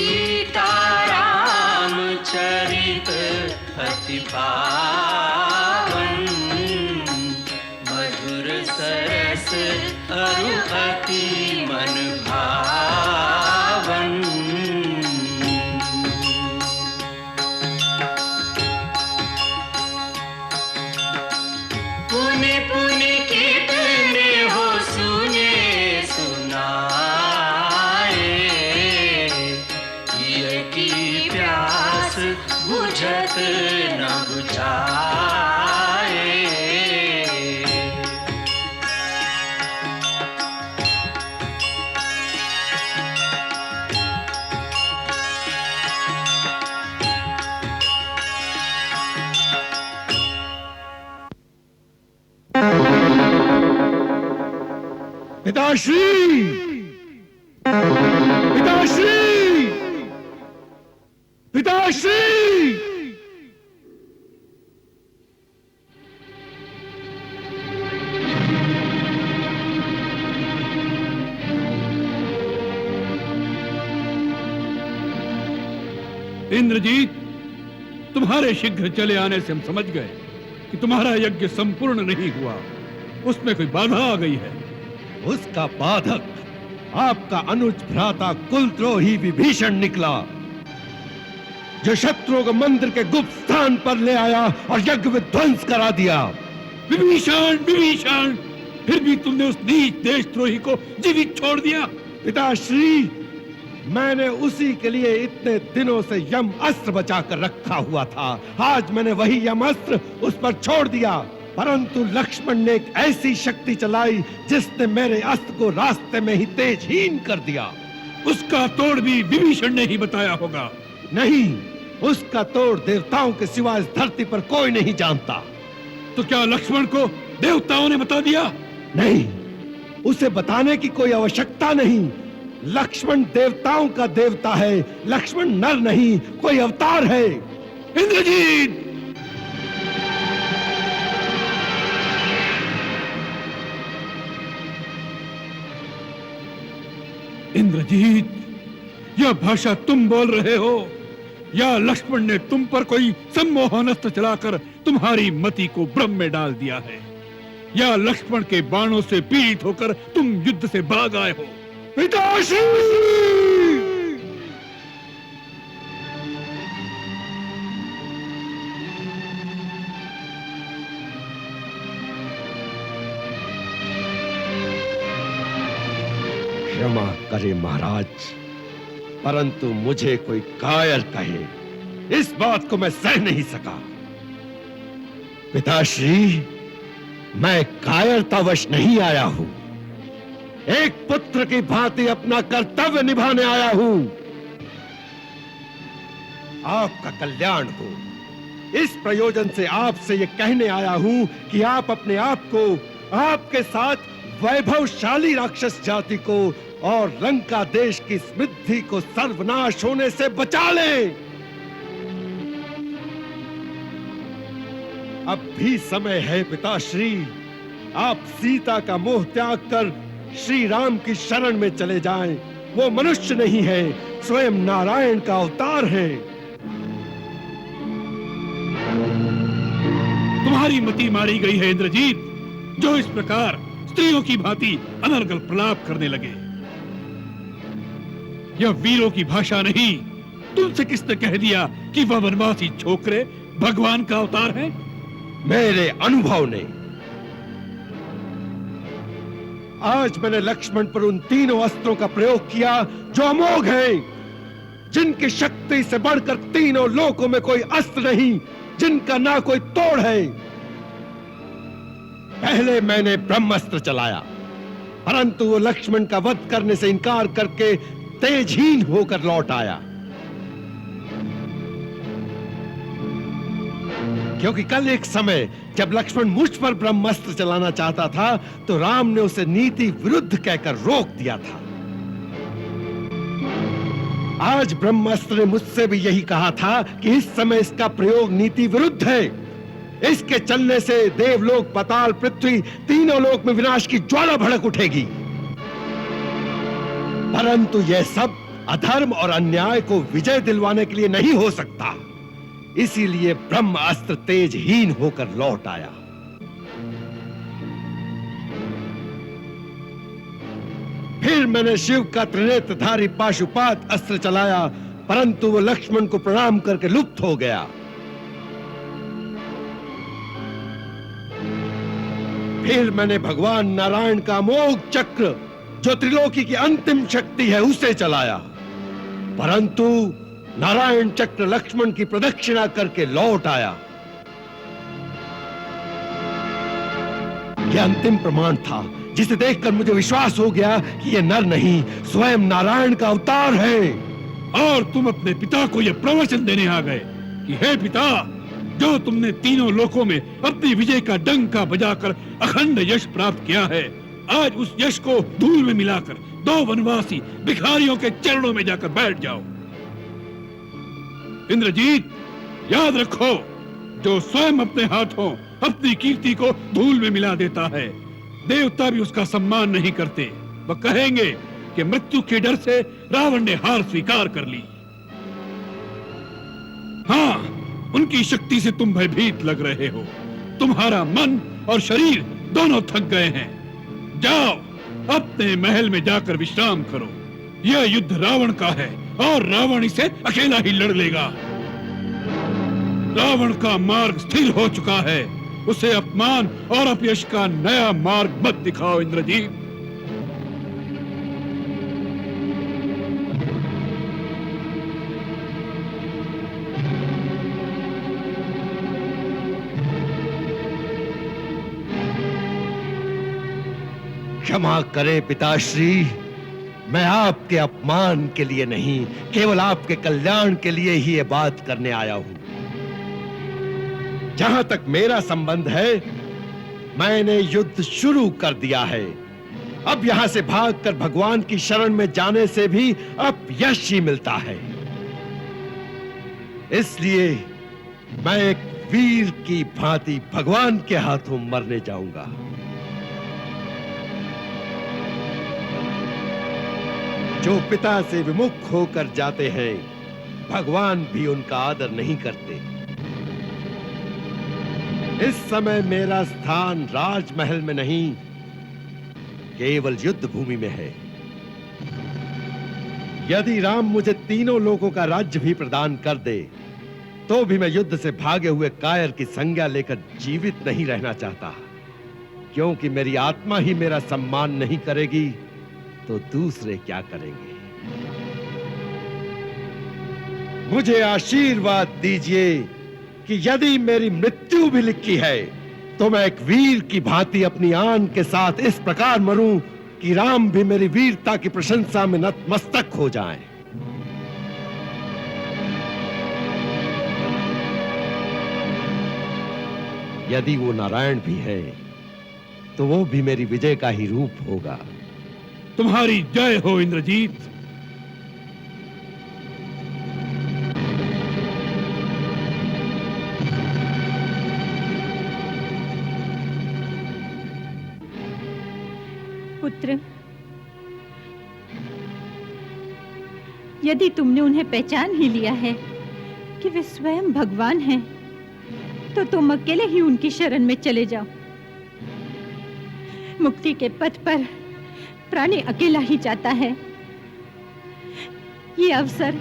सीताराम चरित अति पावन, मधुर सरस अरु अति मन भावन। पुनि पुनि कितने हो सुने सुनाए, ये की प्यास बुझत न बुझाए। पिताश्री, पिताश्री, पिताश्री। इंद्रजीत, तुम्हारे शीघ्र चले आने से हम समझ गए कि तुम्हारा यज्ञ संपूर्ण नहीं हुआ, उसमें कोई बाधा आ गई है। उसका बाधक आपका अनुज भ्राता कुलद्रोही विभीषण निकला, जो शत्रुओं को मंदिर के गुप्त स्थान पर ले आया और यज्ञ विध्वंस करा दिया। विभीषण, विभीषण, फिर भी तुमने उस नीच देशद्रोही को जीवित छोड़ दिया। पिताश्री, मैंने उसी के लिए इतने दिनों से यम अस्त्र बचाकर रखा हुआ था। आज मैंने वही यम अस्त्र उस पर छोड़ दिया, परंतु लक्ष्मण ने एक ऐसी शक्ति चलाई जिसने मेरे अस्त्र को रास्ते में ही तेजहीन कर दिया। उसका तोड़ भी विभीषण ने ही बताया होगा। नहीं, उसका तोड़ देवताओं के सिवा इस धरती पर कोई नहीं जानता। तो क्या लक्ष्मण को देवताओं ने बता दिया? नहीं, उसे बताने की कोई आवश्यकता नहीं। लक्ष्मण देवताओं का देवता है, लक्ष्मण नर नहीं, कोई अवतार है। इंद्रजीत! इंद्रजीत, यह भाषा तुम बोल रहे हो या लक्ष्मण ने तुम पर कोई सम्मोहन अस्त्र चलाकर तुम्हारी मति को भ्रम में डाल दिया है, या लक्ष्मण के बाणों से पीड़ित होकर तुम युद्ध से भाग आए हो? पिताश्री! क्षमा करे महाराज, परंतु मुझे कोई कायर कहे, इस बात को मैं सह नहीं सका। पिताश्री, मैं कायरतावश नहीं आया हूं, एक पुत्र की भांति अपना कर्तव्य निभाने आया हूं। आपका कल्याण हो, इस प्रयोजन से आपसे यह कहने आया हूं कि आप अपने आप को, आपके साथ वैभवशाली राक्षस जाति को और लंका देश की समृद्धि को सर्वनाश होने से बचा लें। अब भी समय है पिताश्री, आप सीता का मोह त्याग कर श्री राम की शरण में चले जाएं। वो मनुष्य नहीं है, स्वयं नारायण का अवतार है। तुम्हारी मति मारी गई है इंद्रजीत, जो इस प्रकार स्त्रियों की भांति अनर्गल प्रलाप करने लगे। यह वीरों की भाषा नहीं। तुमसे किसने कह दिया कि वह वनवासी छोकरे भगवान का अवतार है? मेरे अनुभव ने। आज मैंने लक्ष्मण पर उन तीनों अस्त्रों का प्रयोग किया जो अमोघ हैं, जिनकी शक्ति से बढ़कर तीनों लोकों में कोई अस्त्र नहीं, जिनका ना कोई तोड़ है। पहले मैंने ब्रह्मास्त्र चलाया, परंतु वो लक्ष्मण का वध करने से इनकार करके तेजहीन होकर लौट आया। क्योंकि कल एक समय जब लक्ष्मण मुझ पर ब्रह्मास्त्र चलाना चाहता था तो राम ने उसे नीति विरुद्ध कहकर रोक दिया था। आज ब्रह्मास्त्र ने मुझसे भी यही कहा था कि इस समय इसका प्रयोग नीति विरुद्ध है। इसके चलने से देवलोक, पाताल, पृथ्वी, तीनों लोक में विनाश की ज्वाला भड़क उठेगी। परंतु यह सब अधर्म और अन्याय को विजय दिलवाने के लिए नहीं हो सकता। इसीलिए ब्रह्म अस्त्र तेजहीन होकर लौट आया। फिर मैंने शिव का त्रिनेत्रधारी पाशुपात अस्त्र चलाया, परंतु वो लक्ष्मण को प्रणाम करके लुप्त हो गया। फिर मैंने भगवान नारायण का अमोघ चक्र, जो त्रिलोकी की अंतिम शक्ति है, उसे चलाया, परंतु नारायण चक्र लक्ष्मण की प्रदक्षिणा करके लौट आया। यह अंतिम प्रमाण था, जिसे देखकर मुझे विश्वास हो गया कि यह नर नहीं, स्वयं नारायण का अवतार है। और तुम अपने पिता को यह प्रवचन देने आ गए कि हे पिता, जो तुमने तीनों लोकों में अपनी विजय का डंका बजाकर अखंड यश प्राप्त किया है, आज उस यश को धूल में मिलाकर 2 वनवासी भिखारियों के चरणों में जाकर बैठ जाओ। इंद्रजीत, याद रखो, जो स्वयं अपने हाथों अपनी कीर्ति को धूल में मिला देता है, देवता भी उसका सम्मान नहीं करते। वह कहेंगे कि मृत्यु के डर से रावण ने हार स्वीकार कर ली। हाँ, उनकी शक्ति से तुम भयभीत लग रहे हो। तुम्हारा मन और शरीर दोनों थक गए हैं। जाओ, अपने महल में जाकर विश्राम करो। यह युद्ध रावण का है और रावण इसे अकेला ही लड़ लेगा। रावण का मार्ग स्थिर हो चुका है, उसे अपमान और अपयश का नया मार्ग मत दिखाओ इंद्रजीत। क्षमा करें पिताश्री, मैं आपके अपमान के लिए नहीं, केवल आपके कल्याण के लिए ही ये बात करने आया हूं। जहां तक मेरा संबंध है, मैंने युद्ध शुरू कर दिया है। अब यहां से भागकर भगवान की शरण में जाने से भी अपयश ही मिलता है। इसलिए मैं एक वीर की भांति भगवान के हाथों मरने जाऊंगा। जो पिता से विमुख होकर जाते हैं, भगवान भी उनका आदर नहीं करते। इस समय मेरा स्थान राजमहल में नहीं, केवल युद्ध भूमि में है। यदि राम मुझे तीनों लोगों का राज्य भी प्रदान कर दे, तो भी मैं युद्ध से भागे हुए कायर की संज्ञा लेकर जीवित नहीं रहना चाहता, क्योंकि मेरी आत्मा ही मेरा सम्मान नहीं करेगी तो दूसरे क्या करेंगे। मुझे आशीर्वाद दीजिए कि यदि मेरी मृत्यु भी लिखी है, तो मैं एक वीर की भांति अपनी आन के साथ इस प्रकार मरूं कि राम भी मेरी वीरता की प्रशंसा में नतमस्तक हो जाएं। यदि वो नारायण भी है, तो वो भी मेरी विजय का ही रूप होगा। तुम्हारी जय हो इंद्रजीत। पुत्र, यदि तुमने उन्हें पहचान ही लिया है कि वे स्वयं भगवान हैं, तो तुम अकेले ही उनकी शरण में चले जाओ। मुक्ति के पथ पर प्राणी अकेला ही जाता है। ये अवसर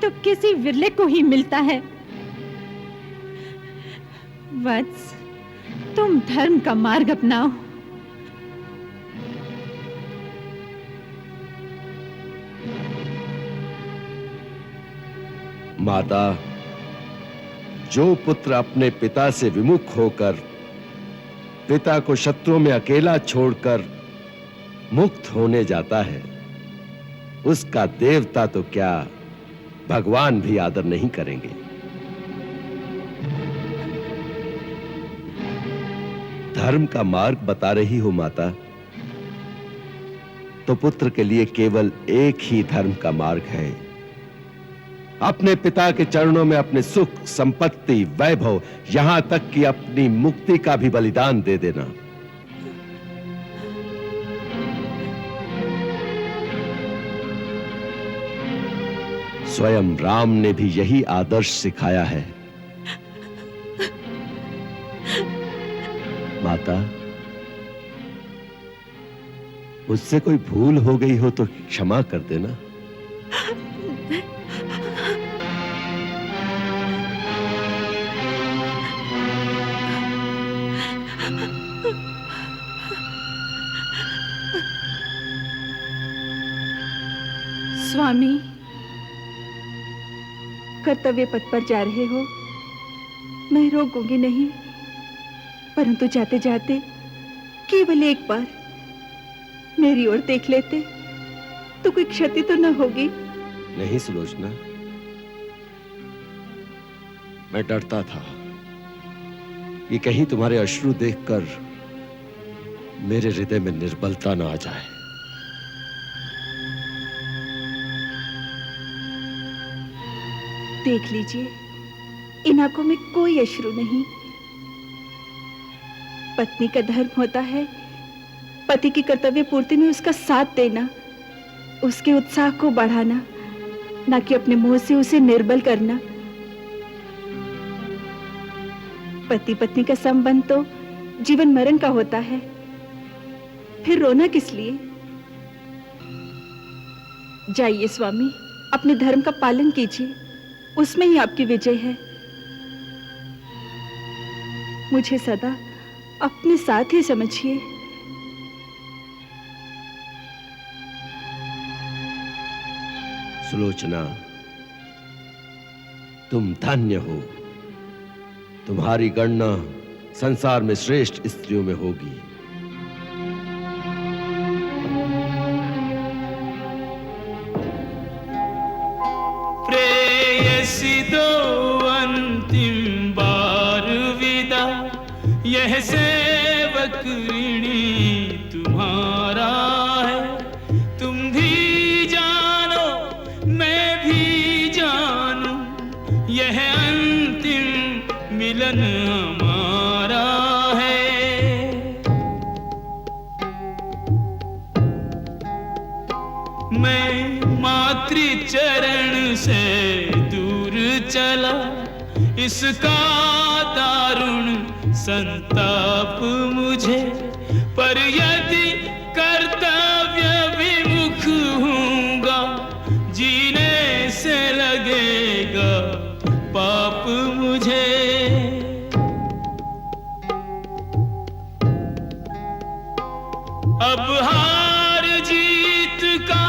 तो किसी विरले को ही मिलता है। वत्स, तुम धर्म का मार्ग अपनाओ। माता, जो पुत्र अपने पिता से विमुख होकर पिता को शत्रुओं में अकेला छोड़कर मुक्त होने जाता है, उसका देवता तो क्या, भगवान भी आदर नहीं करेंगे। धर्म का मार्ग बता रही हो माता, तो पुत्र के लिए केवल एक ही धर्म का मार्ग है। अपने पिता के चरणों में अपने सुख, संपत्ति, वैभव, यहां तक कि अपनी मुक्ति का भी बलिदान दे देना। स्वयं राम ने भी यही आदर्श सिखाया है। माता, मुझसे कोई भूल हो गई हो तो क्षमा कर देना। स्वामी, कर्तव्य पथ पर जा रहे हो, मैं रोकूंगी नहीं, परंतु जाते जाते केवल एक बार मेरी ओर देख लेते तो कोई क्षति तो न होगी। नहीं सुलोचना, मैं डरता था कि कहीं तुम्हारे अश्रु देखकर मेरे हृदय में निर्बलता न आ जाए। देख लीजिए, इन आंखों में कोई अश्रु नहीं। पत्नी का धर्म होता है पति की कर्तव्य पूर्ति में उसका साथ देना, उसके उत्साह को बढ़ाना, ना कि अपने मुंह से उसे निर्बल करना। पति पत्नी का संबंध तो जीवन मरण का होता है, फिर रोना किस लिए? जाइए स्वामी, अपने धर्म का पालन कीजिए, उसमें ही आपकी विजय है। मुझे सदा अपने साथ ही समझिए। सुलोचना, तुम धन्य हो। तुम्हारी गणना संसार में श्रेष्ठ स्त्रियों में होगी। प्रेयसी दो अंतिम बार विदा, यह सेवक ऋणी तुम्हारा है। तुम भी जानो मैं भी जानूं, यह अंतिम मिलन हमारा है। मैं मातृचरण से दूर चला, इसका दारुण संताप मुझे, पर यदि कर्तव्य विमुख हूँगा, जीने से लगेगा पाप मुझे। अब हार जीत का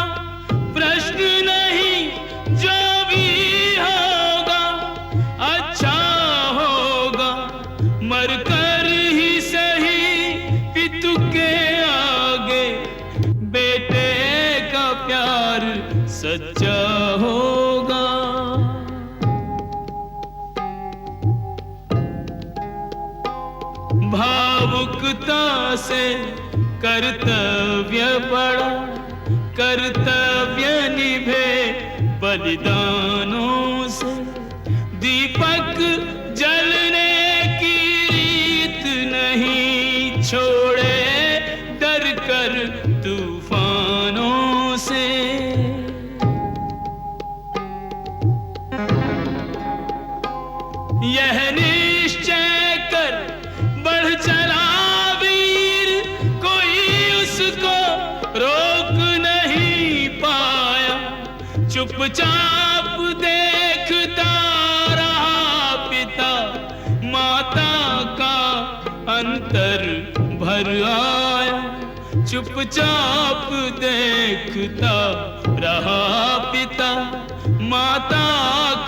प्रश्न नहीं, जो भी होगा अच्छा होगा, मरकर ही सही पितु के आगे, बेटे का प्यार सच्चा होगा। भावुकता से कर्तव्य बड़ा, कर्तव्य निभे बलिदानों से। दीपक जलने की रीत नहीं, छोड़े डर कर तूफानों से। यह निश्चय कर बढ़ चला वीर, कोई उसको रोक नहीं पाया। चुपचाप देखता रहा पिता, माता का अंतर भर आया। चुपचाप देखता रहा पिता, माता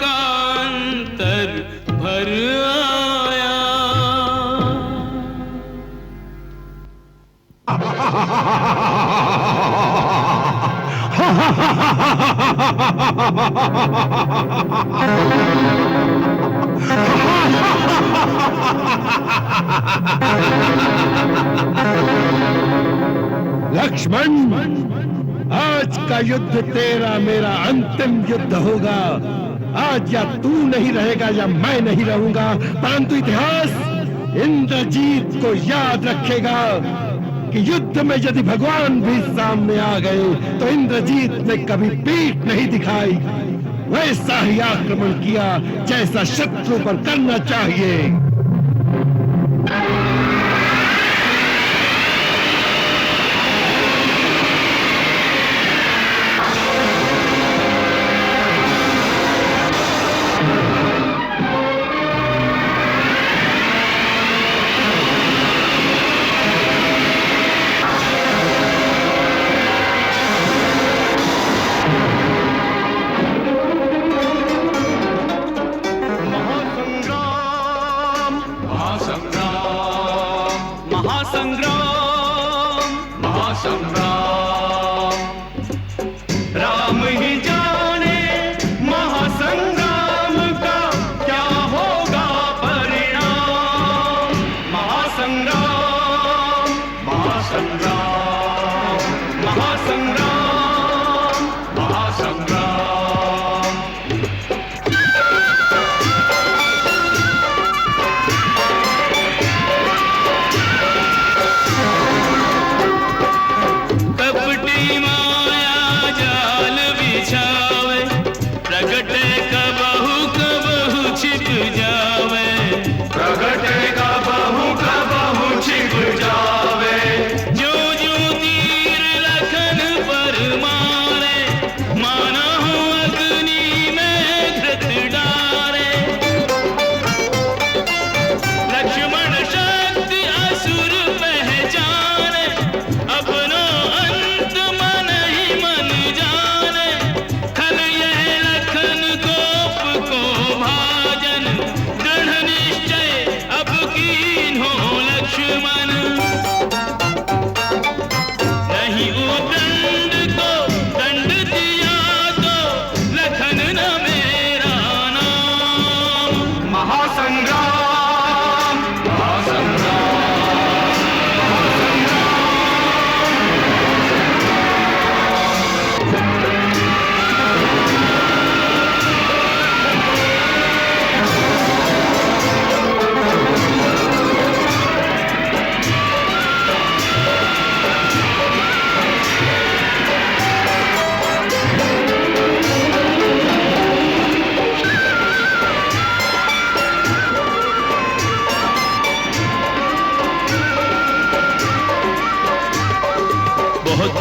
का अंतर भर आया। लक्ष्मण, आज का युद्ध तेरा मेरा अंतिम युद्ध होगा। आज या तू नहीं रहेगा या मैं नहीं रहूंगा, परंतु इतिहास इंद्रजीत को याद रखेगा। कि युद्ध में यदि भगवान भी सामने आ गए तो इंद्रजीत ने कभी पीठ नहीं दिखाई, वैसा ही आक्रमण किया जैसा शत्रु पर करना चाहिए।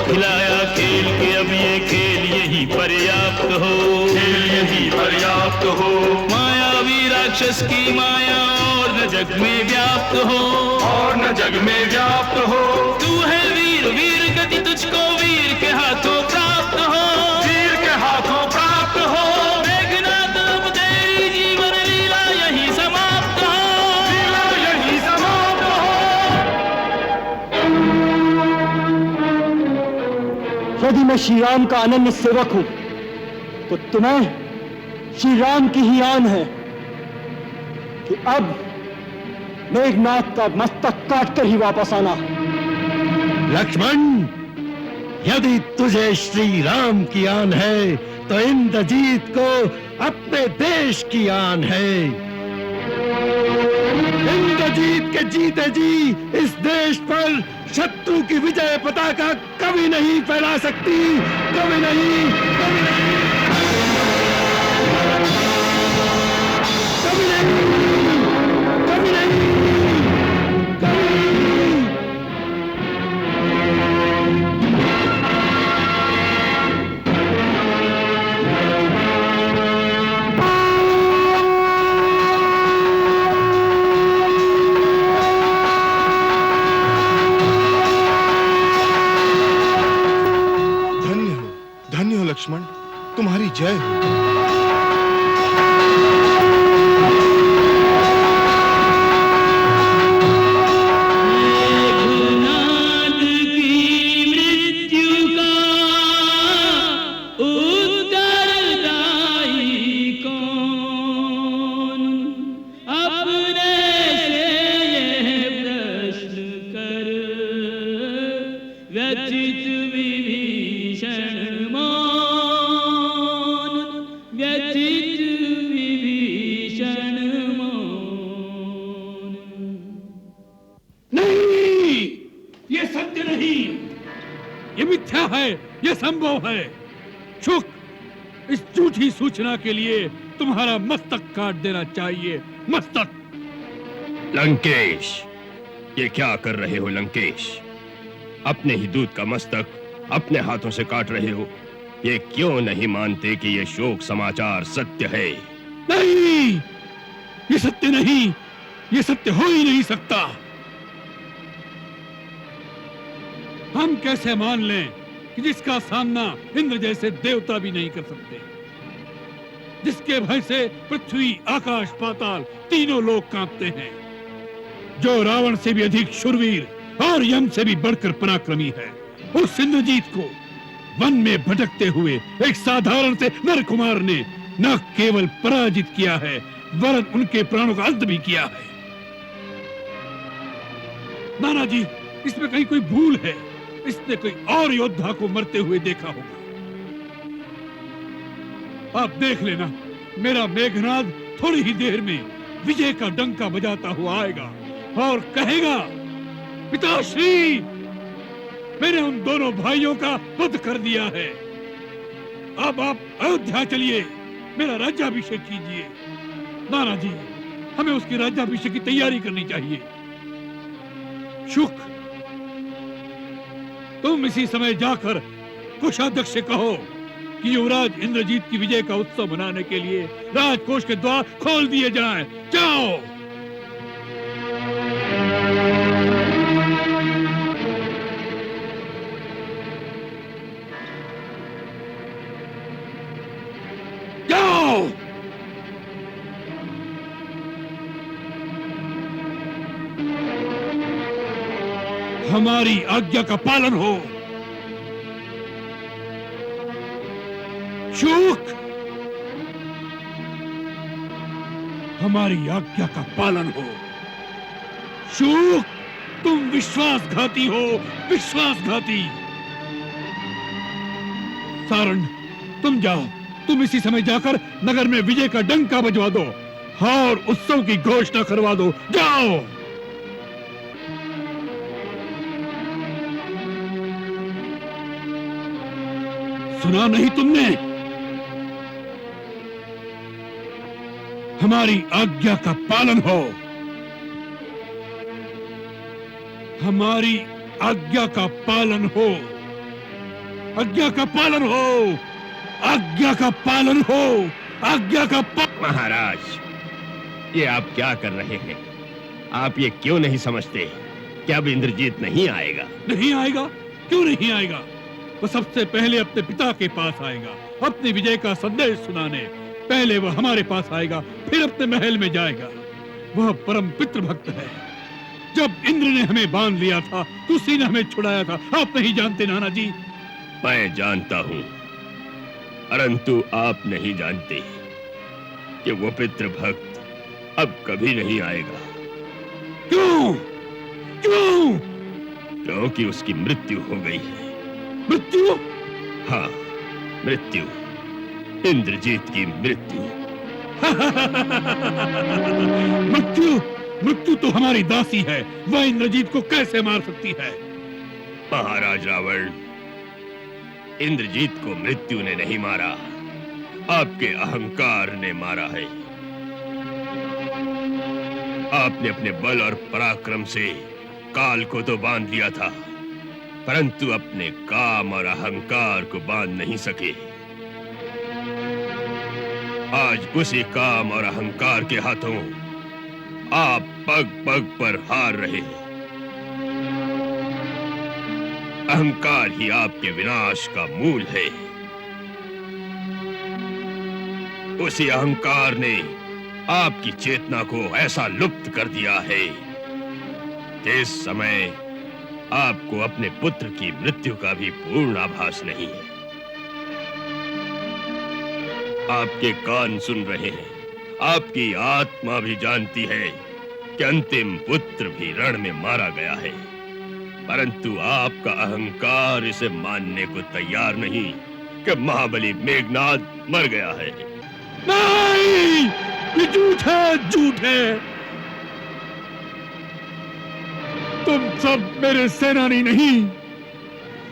खिलाया खेल के अब ये खेल यही पर्याप्त हो, खेल यही पर्याप्त हो। मायावी राक्षस की माया और न जग में व्याप्त हो, और न जग में व्याप्त हो। तू है वीर, वीर गति तुझको वीर के हाथों प्राप्त हो, वीर के हाथों प्राप्त हो। मेघनाद अब तेरी जीवन लीला यही समाप्त हो, लीला यही समाप्त हो। यदि मैं श्री राम का अनन्य सेवक हूं तो तुम्हें श्री राम की ही आन है कि अब मेघनाथ का मस्तक काटकर ही वापस आना। लक्ष्मण, यदि तुझे श्री राम की आन है तो इंद्रजीत को अपने देश की आन है। इंद्रजीत के जीते जी इस देश पर शत्रु की विजय पताका कभी नहीं फैला सकती, कभी नहीं, कभी नहीं, कभी नहीं, कभी नहीं, कभी नहीं। धन्य हो लक्ष्मण, तुम्हारी जय हो। व्यचित विभीषण मान है, यह संभव है। शुक, इस झूठी सूचना के लिए तुम्हारा मस्तक काट देना चाहिए, मस्तक। लंकेश, ये क्या कर रहे हो लंकेश? अपने ही दूत का मस्तक अपने हाथों से काट रहे हो। ये क्यों नहीं मानते कि ये शोक समाचार सत्य है? नहीं, ये सत्य नहीं, ये सत्य हो ही नहीं सकता। हम कैसे मान लें कि जिसका सामना इंद्र जैसे देवता भी नहीं कर सकते, जिसके भय से पृथ्वी, आकाश, पाताल तीनों लोग कांपते हैं, जो रावण से भी अधिक शूरवीर और यम से भी बढ़कर पराक्रमी है, उस इंद्रजीत को वन में भटकते हुए एक साधारण से नर कुमार ने न केवल पराजित किया है, वरन उनके प्राणों का अंत भी किया है। नाना जी, इसमें कहीं कोई भूल है। इसने कोई और योद्धा को मरते हुए देखा होगा। आप देख लेना, मेरा मेघनाद थोड़ी ही देर में विजय का डंका बजाता हुआ आएगा और कहेगा, पिताश्री, मैंने उन दोनों भाइयों का वध कर दिया है। अब आप अयोध्या चलिए, मेरा राज्याभिषेक कीजिए। नाना जी, हमें उसकी राज्याभिषेक की तैयारी करनी चाहिए। शुक, तुम इसी समय जाकर कोषाध्यक्ष से कहो कि युवराज इंद्रजीत की विजय का उत्सव मनाने के लिए राजकोष के द्वार खोल दिए जाएं। जाओ। जाओ। हमारी आज्ञा का पालन हो। शुक, हमारी आज्ञा का पालन हो। शुक, तुम विश्वासघाती हो, विश्वासघाती। सारण, तुम जाओ, तुम इसी समय जाकर नगर में विजय का डंका बजवा दो और उत्सव की घोषणा करवा दो। जाओ। सुना नहीं तुमने? हमारी आज्ञा का पालन हो। हमारी आज्ञा का पालन हो। आज्ञा का पालन हो। आज्ञा का पालन हो। आज्ञा का महाराज, ये आप क्या कर रहे हैं? आप ये क्यों नहीं समझते कि अब इंद्रजीत नहीं आएगा? नहीं आएगा? क्यों नहीं आएगा? वो सबसे पहले अपने पिता के पास आएगा, अपनी विजय का संदेश सुनाने। पहले वह हमारे पास आएगा, फिर अपने महल में जाएगा। वह परम पितृभक्त है। जब इंद्र ने हमें बांध लिया था तो उसी ने हमें छुड़ाया था। आप नहीं जानते नाना जी? मैं जानता हूं, परंतु आप नहीं जानते कि वो पितृभक्त अब कभी नहीं आएगा। क्यों? क्यों? क्योंकि उसकी मृत्यु हो गई है। मृत्यु? हाँ, मृत्यु, इंद्रजीत की मृत्यु। मृत्यु? मृत्यु तो हमारी दासी है, वह इंद्रजीत को कैसे मार सकती है? महाराज रावण, इंद्रजीत को मृत्यु ने नहीं मारा, आपके अहंकार ने मारा है। आपने अपने बल और पराक्रम से काल को तो बांध लिया था, परंतु अपने काम और अहंकार को बांध नहीं सके। आज उसी काम और अहंकार के हाथों आप पग पग पर हार रहे हैं। अहंकार ही आपके विनाश का मूल है। उसी अहंकार ने आपकी चेतना को ऐसा लुप्त कर दिया है कि इस समय आपको अपने पुत्र की मृत्यु का भी पूर्ण आभास नहीं है। आपके कान सुन रहे हैं, आपकी आत्मा भी जानती है कि अंतिम पुत्र भी रण में मारा गया है, परंतु आपका अहंकार इसे मानने को तैयार नहीं कि महाबली मेघनाद मर गया है। नहीं, ये झूठ है, झूठ है। तुम सब मेरे सेनानी नहीं,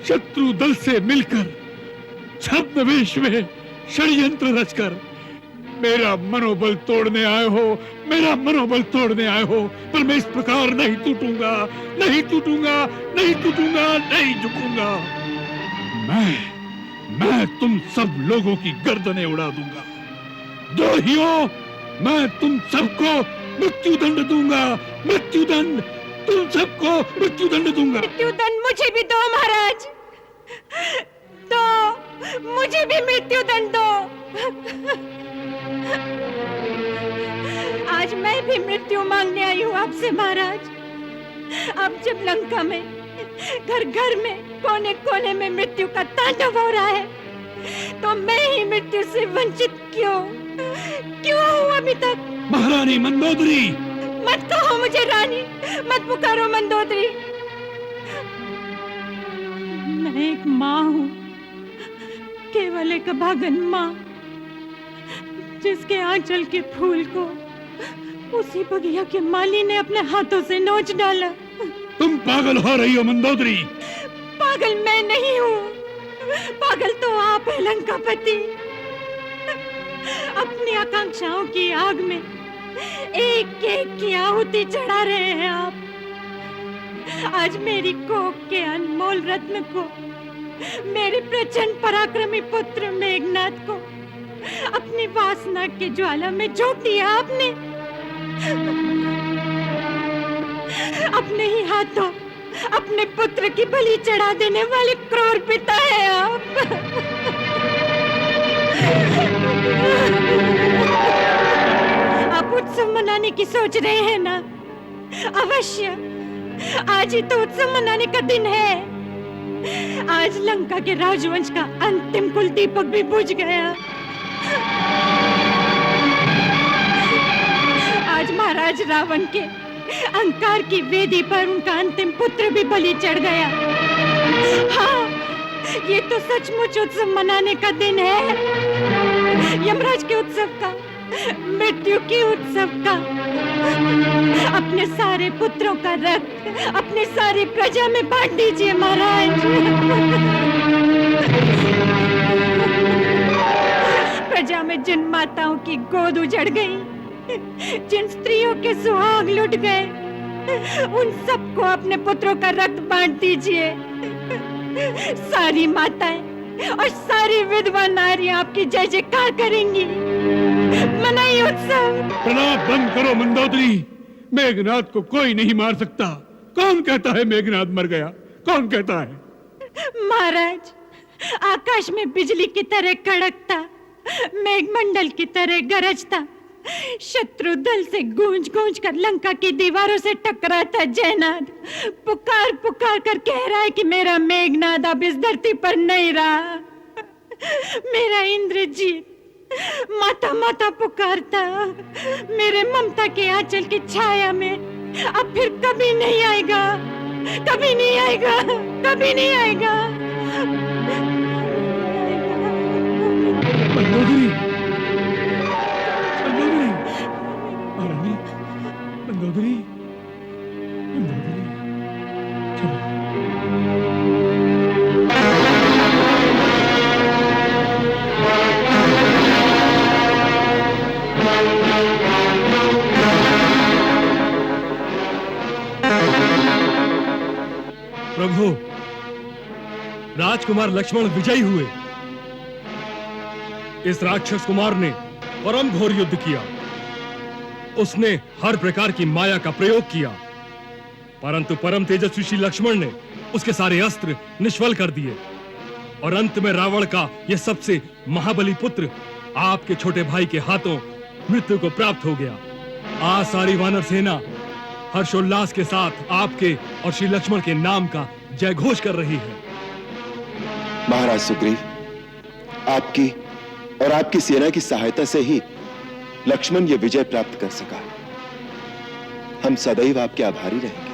शत्रु दल से मिलकर छद्मवेश में षड्यंत्र रचकर मेरा मनोबल तोड़ने आए हो, मेरा मनोबल तोड़ने आए हो, पर मैं इस प्रकार नहीं टूटूंगा, नहीं टूटूंगा, नहीं टूटूंगा, नहीं झुकूंगा। मैं तुम सब लोगों की गर्दनें उड़ा दूंगा। द्रोहियों, मैं तुम सबको मृत्युदंड दूंगा, मृत्युदंड, तुम सबको मृत्युदंड दूंगा। मृत्युदंड मुझे भी दो महाराज, तो मुझे भी मृत्युदंड दो। आज मैं भी मृत्यु मांगने आई हूँ आपसे महाराज। अब जब लंका में घर घर में कोने कोने में मृत्यु का तांडव हो रहा है, तो मैं ही मृत्यु से वंचित क्यों हूँ अभी तक? महारानी मंदोदरी! मत कहो मुझे रानी, मत पुकारो मंदोदरी। मैं एक माँ हूँ, केवल एक अभागन माँ, जिसके आंचल के फूल को उसी बगिया के माली ने अपने हाथों से नोच डाला। तुम पागल हो रही हो मंदोदरी। पागल मैं नहीं हूँ, पागल तो आप है लंकापति। अपनी आकांक्षाओं की आग में एक एक की आहुति चढ़ा रहे हैं आप। आज मेरी कोख के अनमोल रत्न को, मेरे प्रचंड पराक्रमी पुत्र मेघनाद को अपनी वासना के ज्वाला में झोंक दिया आपने। अपने ही हाथों अपने पुत्र की बलि चढ़ा देने वाले क्रूर पिता है आप। आप उत्सव मनाने की सोच रहे हैं ना? अवश्य, आज ही तो उत्सव मनाने का दिन है। आज लंका के राजवंश का अंतिम कुल दीपक भी बुझ गया। आज महाराज रावण के अहंकार की वेदी पर उनका अंतिम पुत्र भी बलि चढ़ गया। हाँ, ये तो सचमुच उत्सव मनाने का दिन है, यमराज के उत्सव का, मृत्यु के उत्सव का। अपने सारे पुत्रों का रक्त अपने सारी प्रजा में बांट दीजिए महाराज। प्रजा में जिन माताओं की गोद उजड़ गई, जिन स्त्रियों के सुहाग लुट गए, उन सबको अपने पुत्रों का रक्त बांट दीजिए। सारी माताएं और सारी विधवा नारियां आपकी जय जयकार करेंगी। मनाइए उत्सव। प्रलाप बंद करो मंदोदरी। मेघनाद को कोई नहीं मार सकता। कौन कहता है मेघनाद मर गया? कौन कहता है? महाराज, आकाश में बिजली की तरह कड़कता, मेघमंडल की तरह गरजता, शत्रु दल से गूंज गूंज कर लंका की दीवारों से टकराता जयनाद पुकार पुकार कर कह रहा है कि मेरा मेघनाद अब इस धरती पर नहीं रहा। मेरा इंद्रजीत माता माता पुकारता मेरे ममता के आंचल की छाया में अब फिर कभी नहीं आएगा, कभी नहीं आएगा, कभी नहीं आएगा। मंदोदरी, मंदोदरी, महारानी, मंदोदरी, मंदोदरी, चलो। प्रभु, राजकुमार लक्ष्मण विजयी हुए। इस राक्षस कुमार ने परम घोर युद्ध किया। उसने हर प्रकार की माया का प्रयोग किया, परंतु परम तेजस्वी श्री लक्ष्मण ने उसके सारे अस्त्र निष्फल कर दिए और अंत में रावण का यह सबसे महाबली पुत्र आपके छोटे भाई के हाथों मृत्यु को प्राप्त हो गया। आज सारी वानर सेना हर्षोल्लास के साथ आपके और श्री लक्ष्मण के नाम का जय घोष कर रही है। महाराज सुग्रीव, आपकी और आपकी सेना की सहायता से ही लक्ष्मण ये विजय प्राप्त कर सका। हम सदैव आपके आभारी रहेंगे।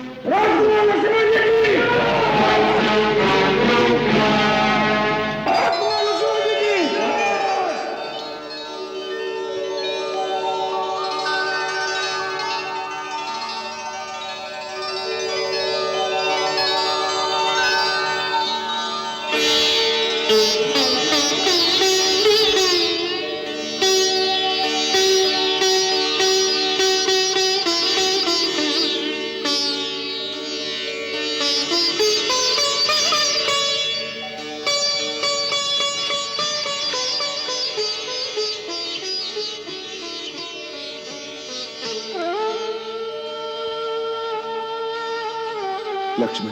लक्ष्मण,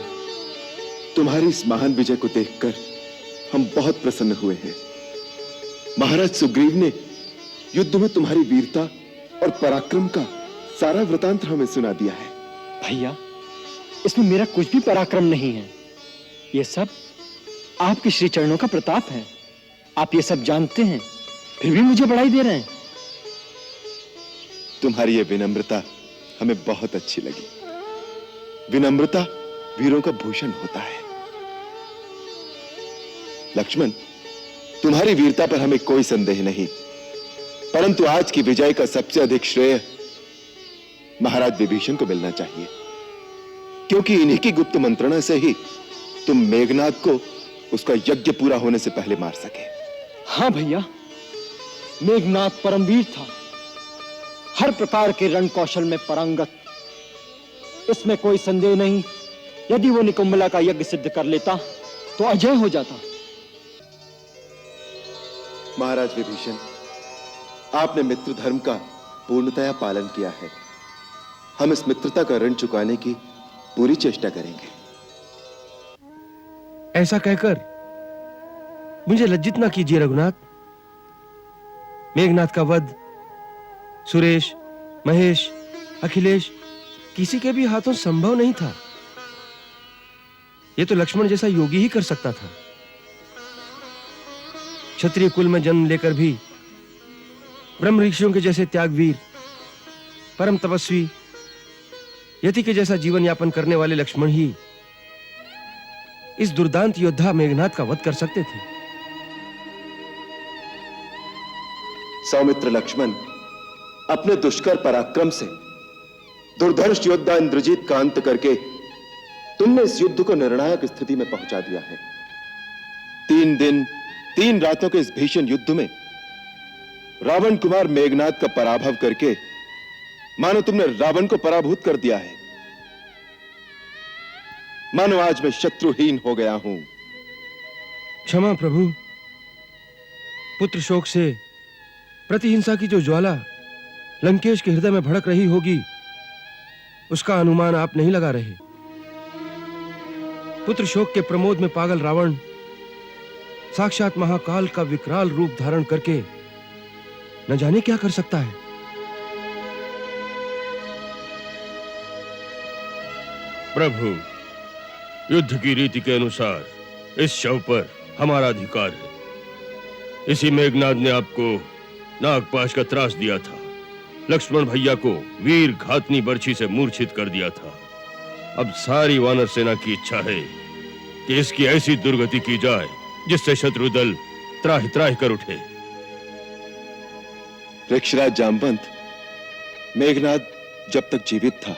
तुम्हारी इस महान विजय को देखकर हम बहुत प्रसन्न हुए हैं। महाराज सुग्रीव ने युद्ध में तुम्हारी वीरता और पराक्रम का सारा वृतांत हमें सुना दिया है। भैया, इसमें मेरा कुछ भी पराक्रम नहीं है। ये सब आपके श्री चरणों का प्रताप है। आप ये सब जानते हैं, फिर भी मुझे बड़ाई दे रहे हैं। तुम्हारी ये विनम्रता हमें बहुत अच्छी लगी। विनम्रता वीरों का भूषण होता है। लक्ष्मण, तुम्हारी वीरता पर हमें कोई संदेह नहीं, परंतु आज की विजय का सबसे अधिक श्रेय महाराज विभीषण को मिलना चाहिए, क्योंकि इन्हीं की गुप्त मंत्रणा से ही तुम मेघनाद को उसका यज्ञ पूरा होने से पहले मार सके। हाँ भैया, मेघनाद परमवीर था, हर प्रकार के रण कौशल में पारंगत। इसमें कोई संदेह नहीं। यदि वो निकुंभला का यज्ञ सिद्ध कर लेता तो अजय हो जाता। महाराज विभीषण, आपने मित्र धर्म का पूर्णतया पालन किया है। हम इस मित्रता का ऋण चुकाने की पूरी चेष्टा करेंगे। ऐसा कहकर मुझे लज्जित ना कीजिए रघुनाथ। मेघनाद का वध सुरेश, महेश, अखिलेश किसी के भी हाथों संभव नहीं था। यह तो लक्ष्मण जैसा योगी ही कर सकता था। क्षत्रिय कुल में जन्म लेकर भी ब्रह्म ऋषियों के जैसे त्यागवीर, परम तपस्वी, यति के जैसा जीवन यापन करने वाले लक्ष्मण ही इस दुर्दांत योद्धा मेघनाद का वध कर सकते थे। सौमित्र लक्ष्मण, अपने दुष्कर पराक्रम से दुर्धर्ष योद्धा इंद्रजीत का अंत करके तुमने इस युद्ध को निर्णायक स्थिति में पहुंचा दिया है। 3 दिन 3 रातों के इस भीषण युद्ध में रावण कुमार मेघनाद का पराभव करके मानो तुमने रावण को पराभूत कर दिया है। मानो आज मैं शत्रुहीन हो गया हूं। क्षमा प्रभु। पुत्र शोक से प्रतिहिंसा की जो ज्वाला लंकेश के हृदय में भड़क रही होगी, उसका अनुमान आप नहीं लगा रहे। पुत्र शोक के प्रमोद में पागल रावण साक्षात महाकाल का विकराल रूप धारण करके न जाने क्या कर सकता है। प्रभु, युद्ध की रीति के अनुसार इस शव पर हमारा अधिकार है। इसी मेघनाद ने आपको नागपाश का त्रास दिया था, लक्ष्मण भैया को वीर घातनी बर्छी से मूर्छित कर दिया था। अब सारी वानर सेना की इच्छा है कि इसकी ऐसी दुर्गति की जाए जिससे शत्रु दल त्राहि त्राहि कर उठे। वृक्षराज जामवंत, मेघनाद जब तक जीवित था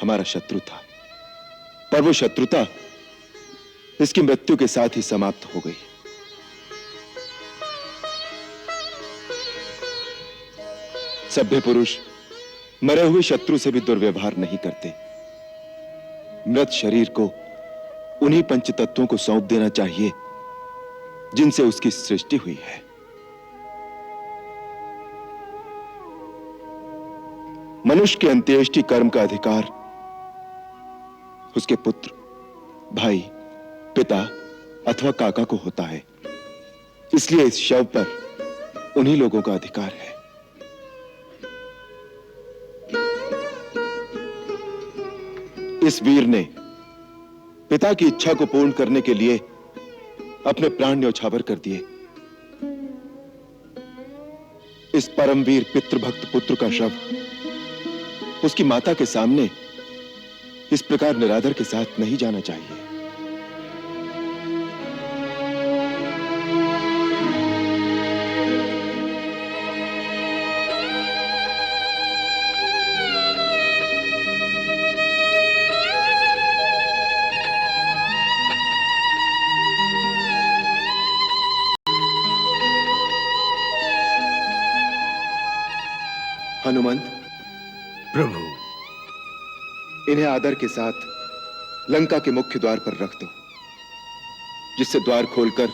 हमारा शत्रु था, पर वो शत्रुता इसकी मृत्यु के साथ ही समाप्त हो गई। सभ्य पुरुष मरे हुए शत्रु से भी दुर्व्यवहार नहीं करते। मृत शरीर को उन्हीं पंच तत्वों को सौंप देना चाहिए जिनसे उसकी सृष्टि हुई है। मनुष्य के अंत्येष्टि कर्म का अधिकार उसके पुत्र, भाई, पिता अथवा काका को होता है। इसलिए इस शव पर उन्हीं लोगों का अधिकार है। इस वीर ने पिता की इच्छा को पूर्ण करने के लिए अपने प्राण न्यौछावर कर दिए। इस परमवीर पितृभक्त पुत्र का शव उसकी माता के सामने इस प्रकार निरादर के साथ नहीं जाना चाहिए। हनुमंत, प्रभु, इन्हें आदर के साथ लंका के मुख्य द्वार पर रख दो, जिससे द्वार खोलकर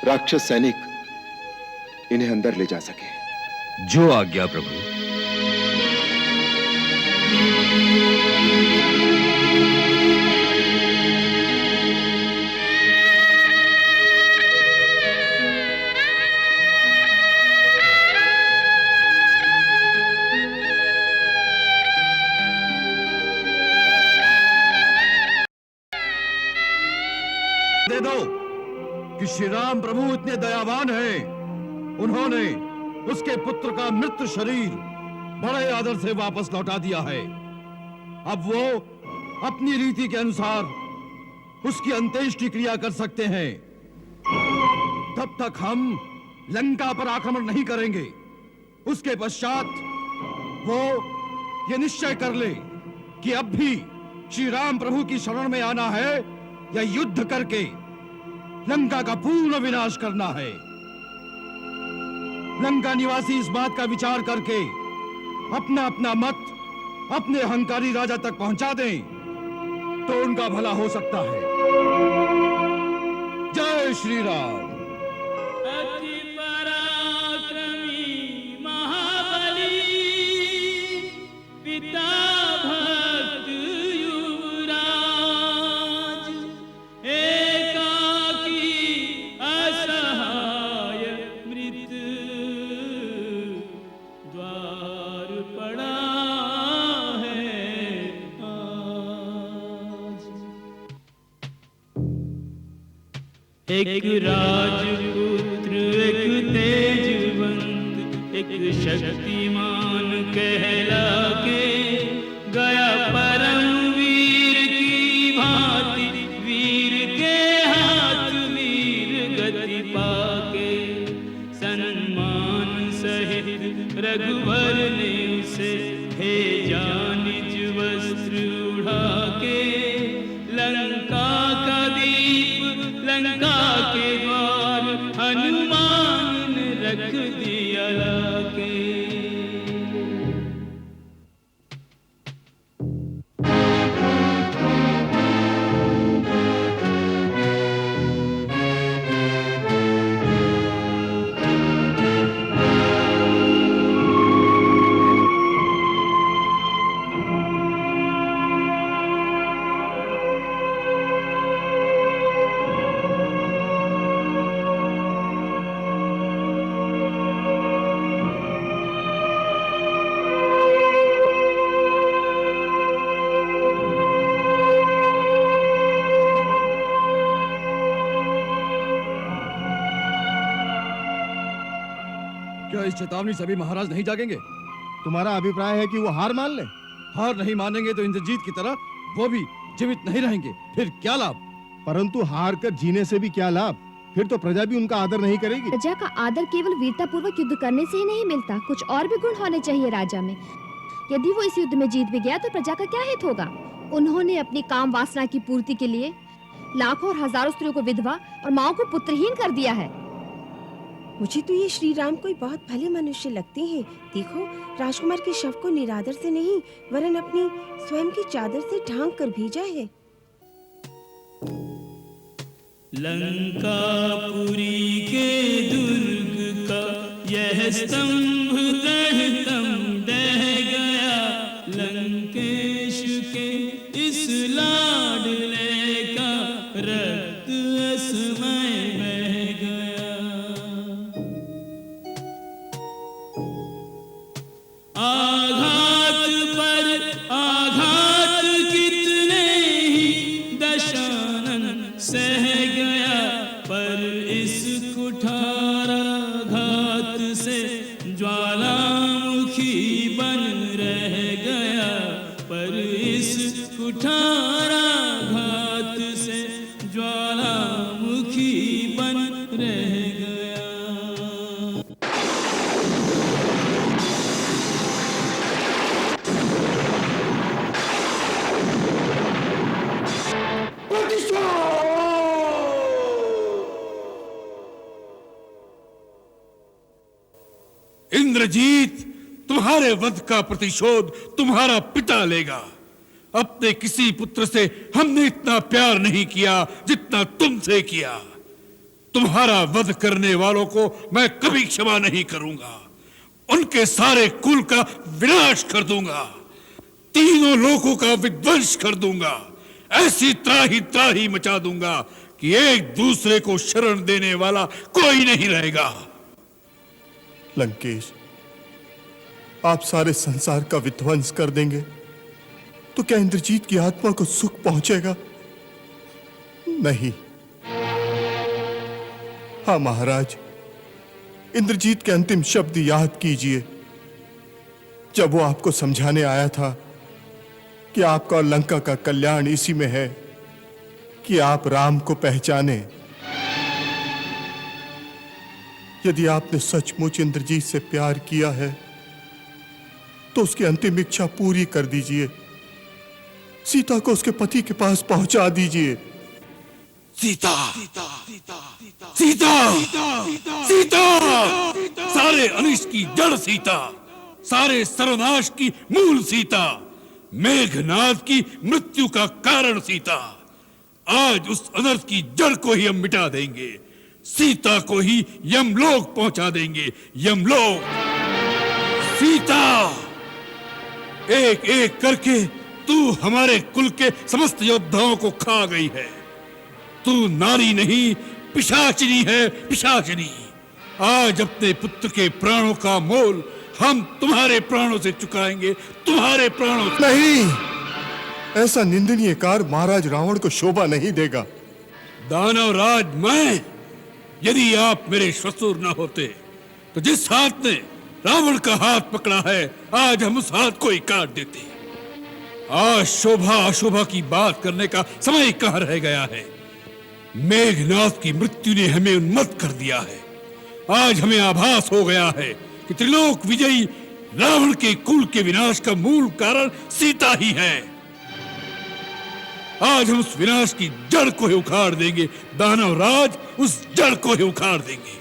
राक्षस सैनिक इन्हें अंदर ले जा सके। जो आज्ञा प्रभु। श्री राम प्रभु इतने दयावान हैं, उन्होंने उसके पुत्र का मृत शरीर बड़े आदर से वापस लौटा दिया है। अब वो अपनी रीति के अनुसार उसकी अंत्येष्टि क्रिया कर सकते हैं। तब तक हम लंका पर आक्रमण नहीं करेंगे। उसके पश्चात वो ये निश्चय कर ले कि अब भी श्री राम प्रभु की शरण में आना है या युद्ध करके लंका का पूर्ण विनाश करना है। लंका निवासी इस बात का विचार करके अपना अपना मत अपने अहंकारी राजा तक पहुंचा दें तो उनका भला हो सकता है। जय श्री राम। अति पराक्रमी महाबली पिता भक्त युवराज, एकाकी असहाय मृत द्वार पड़ा है आज। एक राजपुत्र, एक तेजवंत, एक शक्तिमान कहला के गया परम वीर की भांति। वीर के हाथ वीर गति पाके सम्मान सहित रघुवर ने उसे भेजा निज वस्त्र उड़ा के। लंका का दीप लंका के द्वार हनुमान ने रख दिया लाके। क्या इस चेतावनी से भी महाराज नहीं जागेंगे? तुम्हारा अभिप्राय है कि वो हार मान ले? हार नहीं मानेंगे तो इंद्रजीत की तरह वो भी जीवित नहीं रहेंगे, फिर क्या लाभ? परंतु हार कर जीने से भी क्या लाभ? फिर तो प्रजा भी उनका आदर नहीं करेगी। प्रजा का आदर केवल वीरता पूर्वक युद्ध करने से ही नहीं मिलता, कुछ और भी गुण होने चाहिए राजा में। यदि वो इस युद्ध में जीत भी गया तो प्रजा का क्या हित होगा? उन्होंने अपनी काम वासना की पूर्ति के लिए लाखों और हजारों स्त्रियों को विधवा और माओ को पुत्रहीन कर दिया है। मुझे तो ये श्री राम कोई बहुत भले मनुष्य लगते हैं। देखो, राजकुमार के शव को निरादर से नहीं वरन अपनी स्वयं की चादर से ढांक कर भेजा है। लंकापुरी के दुर्ग का यह स्तंभ दृढ़तम ढह गया। लंकेश के इस लाडले का रक्त असमय बह गया। आघात पर आघात कितने ही दशानन सह गया, पर इस कुठाराघात से ज्वालामुखी बन रह गया। पर इस कुठाराघात से ज्वालामुखी बन रह गया। इंद्रजीत, तुम्हारे वध का प्रतिशोध तुम्हारा पिता लेगा। अपने किसी पुत्र से हमने इतना प्यार नहीं किया जितना तुमसे किया। तुम्हारा वध करने वालों को मैं कभी क्षमा नहीं करूंगा। उनके सारे कुल का विनाश कर दूंगा, तीनों लोगों का विध्वंस कर दूंगा। ऐसी त्राही त्राही मचा दूंगा कि एक दूसरे को शरण देने वाला कोई नहीं रहेगा। लंकेश, आप सारे संसार का विध्वंस कर देंगे तो क्या इंद्रजीत की आत्मा को सुख पहुंचेगा? नहीं, हाँ महाराज, इंद्रजीत के अंतिम शब्द याद कीजिए, जब वो आपको समझाने आया था कि आपका और लंका का कल्याण इसी में है कि आप राम को पहचाने। यदि आपने सचमुच इंद्रजीत से प्यार किया है तो उसकी अंतिम इच्छा पूरी कर दीजिए, सीता को उसके पति के पास पहुंचा दीजिए। सीता, सीता, सीता, सारे अनिष्ट की जड़ सीता, सारे सर्वनाश की मूल सीता, मेघनाद की मृत्यु का कारण सीता। आज उस अनर्थ की जड़ को ही हम मिटा देंगे, सीता को ही यमलोक पहुंचा देंगे, यमलोक। सीता, एक एक करके तू हमारे कुल के समस्त योद्धाओं को खा गई है। तू नारी नहीं, पिशाचिनी है, पिशाचिनी। आज अपने पुत्र के प्राणों का मोल हम तुम्हारे प्राणों से चुकाएंगे, तुम्हारे प्राणों से। नहीं, ऐसा निंदनीय कार्य महाराज रावण को शोभा नहीं देगा। दानवराज मैं, यदि आप मेरे ससुर न होते तो जिस हाथ ने रावण का हाथ पकड़ा है, आज हम उस हाथ को ही काट देते। आज शोभा अशोभा की बात करने का समय कहाँ रह गया है। मेघनाद की मृत्यु ने हमें उन्मत्त कर दिया है। आज हमें आभास हो गया है कि त्रिलोक विजयी रावण के कुल के विनाश का मूल कारण सीता ही है। आज हम उस विनाश की जड़ को ही उखाड़ देंगे, दानवराज, उस जड़ को ही उखाड़ देंगे।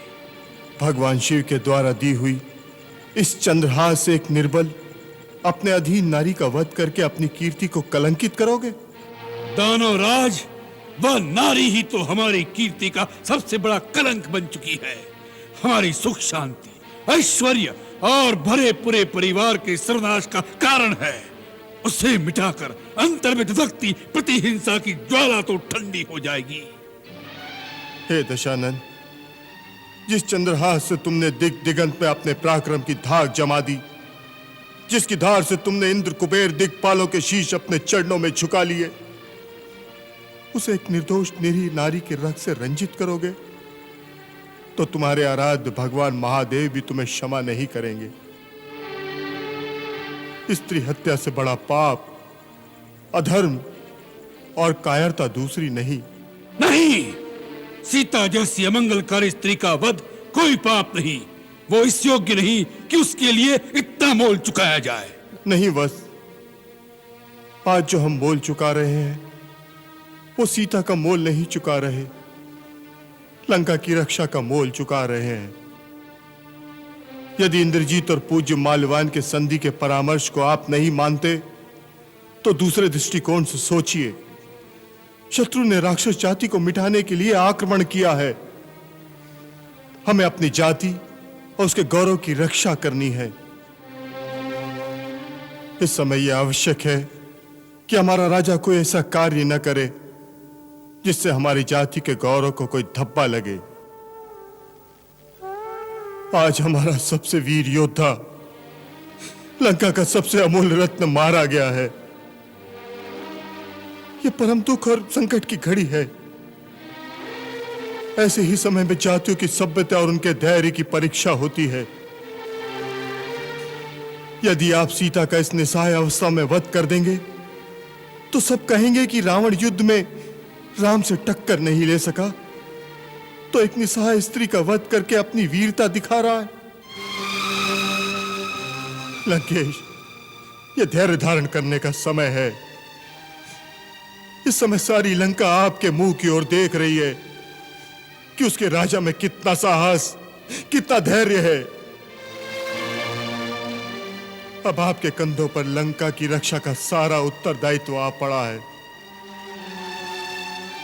भगवान शिव के द्वारा दी हुई इस चंद्रहास से एक निर्बल अपने अधीन नारी का वध करके अपनी कीर्ति को कलंकित करोगे? दानवराज, वह नारी ही तो हमारी कीर्ति का सबसे बड़ा कलंक बन चुकी है। हमारी सुख शांति, ऐश्वर्य और भरे पूरे परिवार के सर्वनाश का कारण है। उसे मिटाकर अंतर में धधकती प्रतिहिंसा की ज्वाला तो ठंडी हो जाएगी। हे दशानन, जिस चंद्रहास से तुमने दिग दिगंत में अपने पराक्रम की धाक जमा दी, जिसकी धार से तुमने इंद्र कुबेर दिग्पालों के शीश अपने चरणों में झुका लिए, उसे एक निर्दोष निरीह नारी के रक्त से रंजित करोगे तो तुम्हारे आराध्य भगवान महादेव भी तुम्हें क्षमा नहीं करेंगे। स्त्री हत्या से बड़ा पाप, अधर्म और कायरता दूसरी नहीं। नहीं, सीता जैसी अमंगलकारी स्त्री का वध कोई पाप नहीं। वो इस योग्य नहीं कि उसके लिए इतना मोल चुकाया जाए। नहीं बस, आज जो हम मोल चुका रहे हैं वो सीता का मोल नहीं चुका रहे, लंका की रक्षा का मोल चुका रहे हैं। यदि इंद्रजीत और पूज्य माल्यवान के संधि के परामर्श को आप नहीं मानते तो दूसरे दृष्टिकोण से सोचिए। शत्रु ने राक्षस जाति को मिटाने के लिए आक्रमण किया है। हमें अपनी जाति और उसके गौरव की रक्षा करनी है। इस समय यह आवश्यक है कि हमारा राजा कोई ऐसा कार्य न करे जिससे हमारी जाति के गौरव को कोई धब्बा लगे। आज हमारा सबसे वीर योद्धा, लंका का सबसे अमूल्य रत्न मारा गया है। यह परम दुख और संकट की घड़ी है। ऐसे ही समय में जातियों की सभ्यता और उनके धैर्य की परीक्षा होती है। यदि आप सीता का इस निस्सहाय अवस्था में वध कर देंगे तो सब कहेंगे कि रावण युद्ध में राम से टक्कर नहीं ले सका, तो एक निस्सहाय स्त्री का वध करके अपनी वीरता दिखा रहा है। लंकेश, यह धैर्य धारण करने का समय है। इस समय सारी लंका आपके मुंह की ओर देख रही है कि उसके राजा में कितना साहस, कितना धैर्य है। अब आपके कंधों पर लंका की रक्षा का सारा उत्तरदायित्व आ पड़ा है।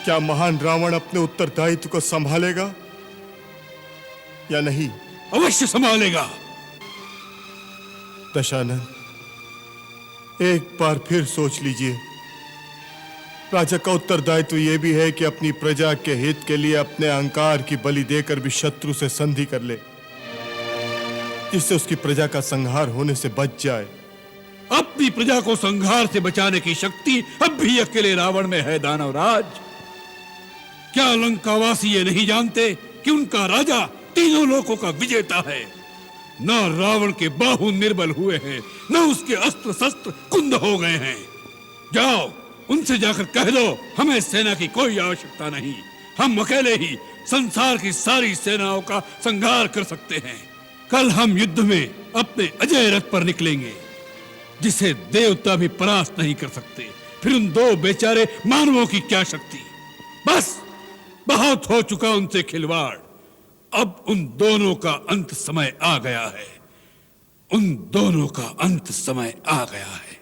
क्या महान रावण अपने उत्तरदायित्व को संभालेगा या नहीं? अवश्य संभालेगा। दशानन, एक बार फिर सोच लीजिए। राजा का उत्तरदायित्व यह भी है कि अपनी प्रजा के हित के लिए अपने अहंकार की बलि देकर भी शत्रु से संधि कर ले, जिससे उसकी प्रजा का संहार होने से बच जाए। अपनी प्रजा को संहार से बचाने की शक्ति अब भी अकेले रावण में है। दानवराज, क्या लंकावासी ये नहीं जानते कि उनका राजा तीनों लोकों का विजेता है। न रावण के बाहु निर्बल हुए हैं, न उसके अस्त्र शस्त्र कुंद हो गए हैं। जाओ उनसे जाकर कह दो, हमें सेना की कोई आवश्यकता नहीं। हम अकेले ही संसार की सारी सेनाओं का संहार कर सकते हैं। कल हम युद्ध में अपने अजय रथ पर निकलेंगे, जिसे देवता भी परास्त नहीं कर सकते। फिर उन दो बेचारे मानवों की क्या शक्ति। बस बहुत हो चुका उनसे खिलवाड़। अब उन दोनों का अंत समय आ गया है। उन दोनों का अंत समय आ गया है।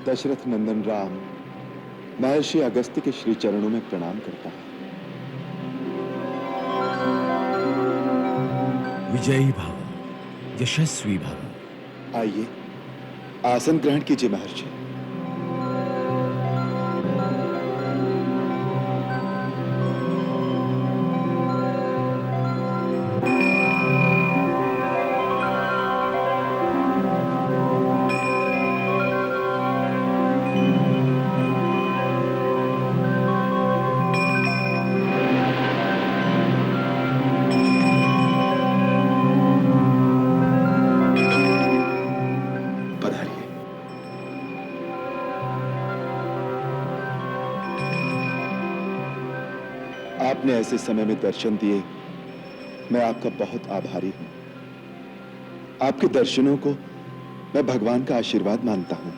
दशरथ नंदन राम महर्षि अगस्त्य के श्री चरणों में प्रणाम करता है। विजयी भव, यशस्वी भव। आइए आसन ग्रहण कीजिए महर्षि। आपने ऐसे समय में दर्शन दिए, मैं आपका बहुत आभारी हूं। आपके दर्शनों को मैं भगवान का आशीर्वाद मानता हूं।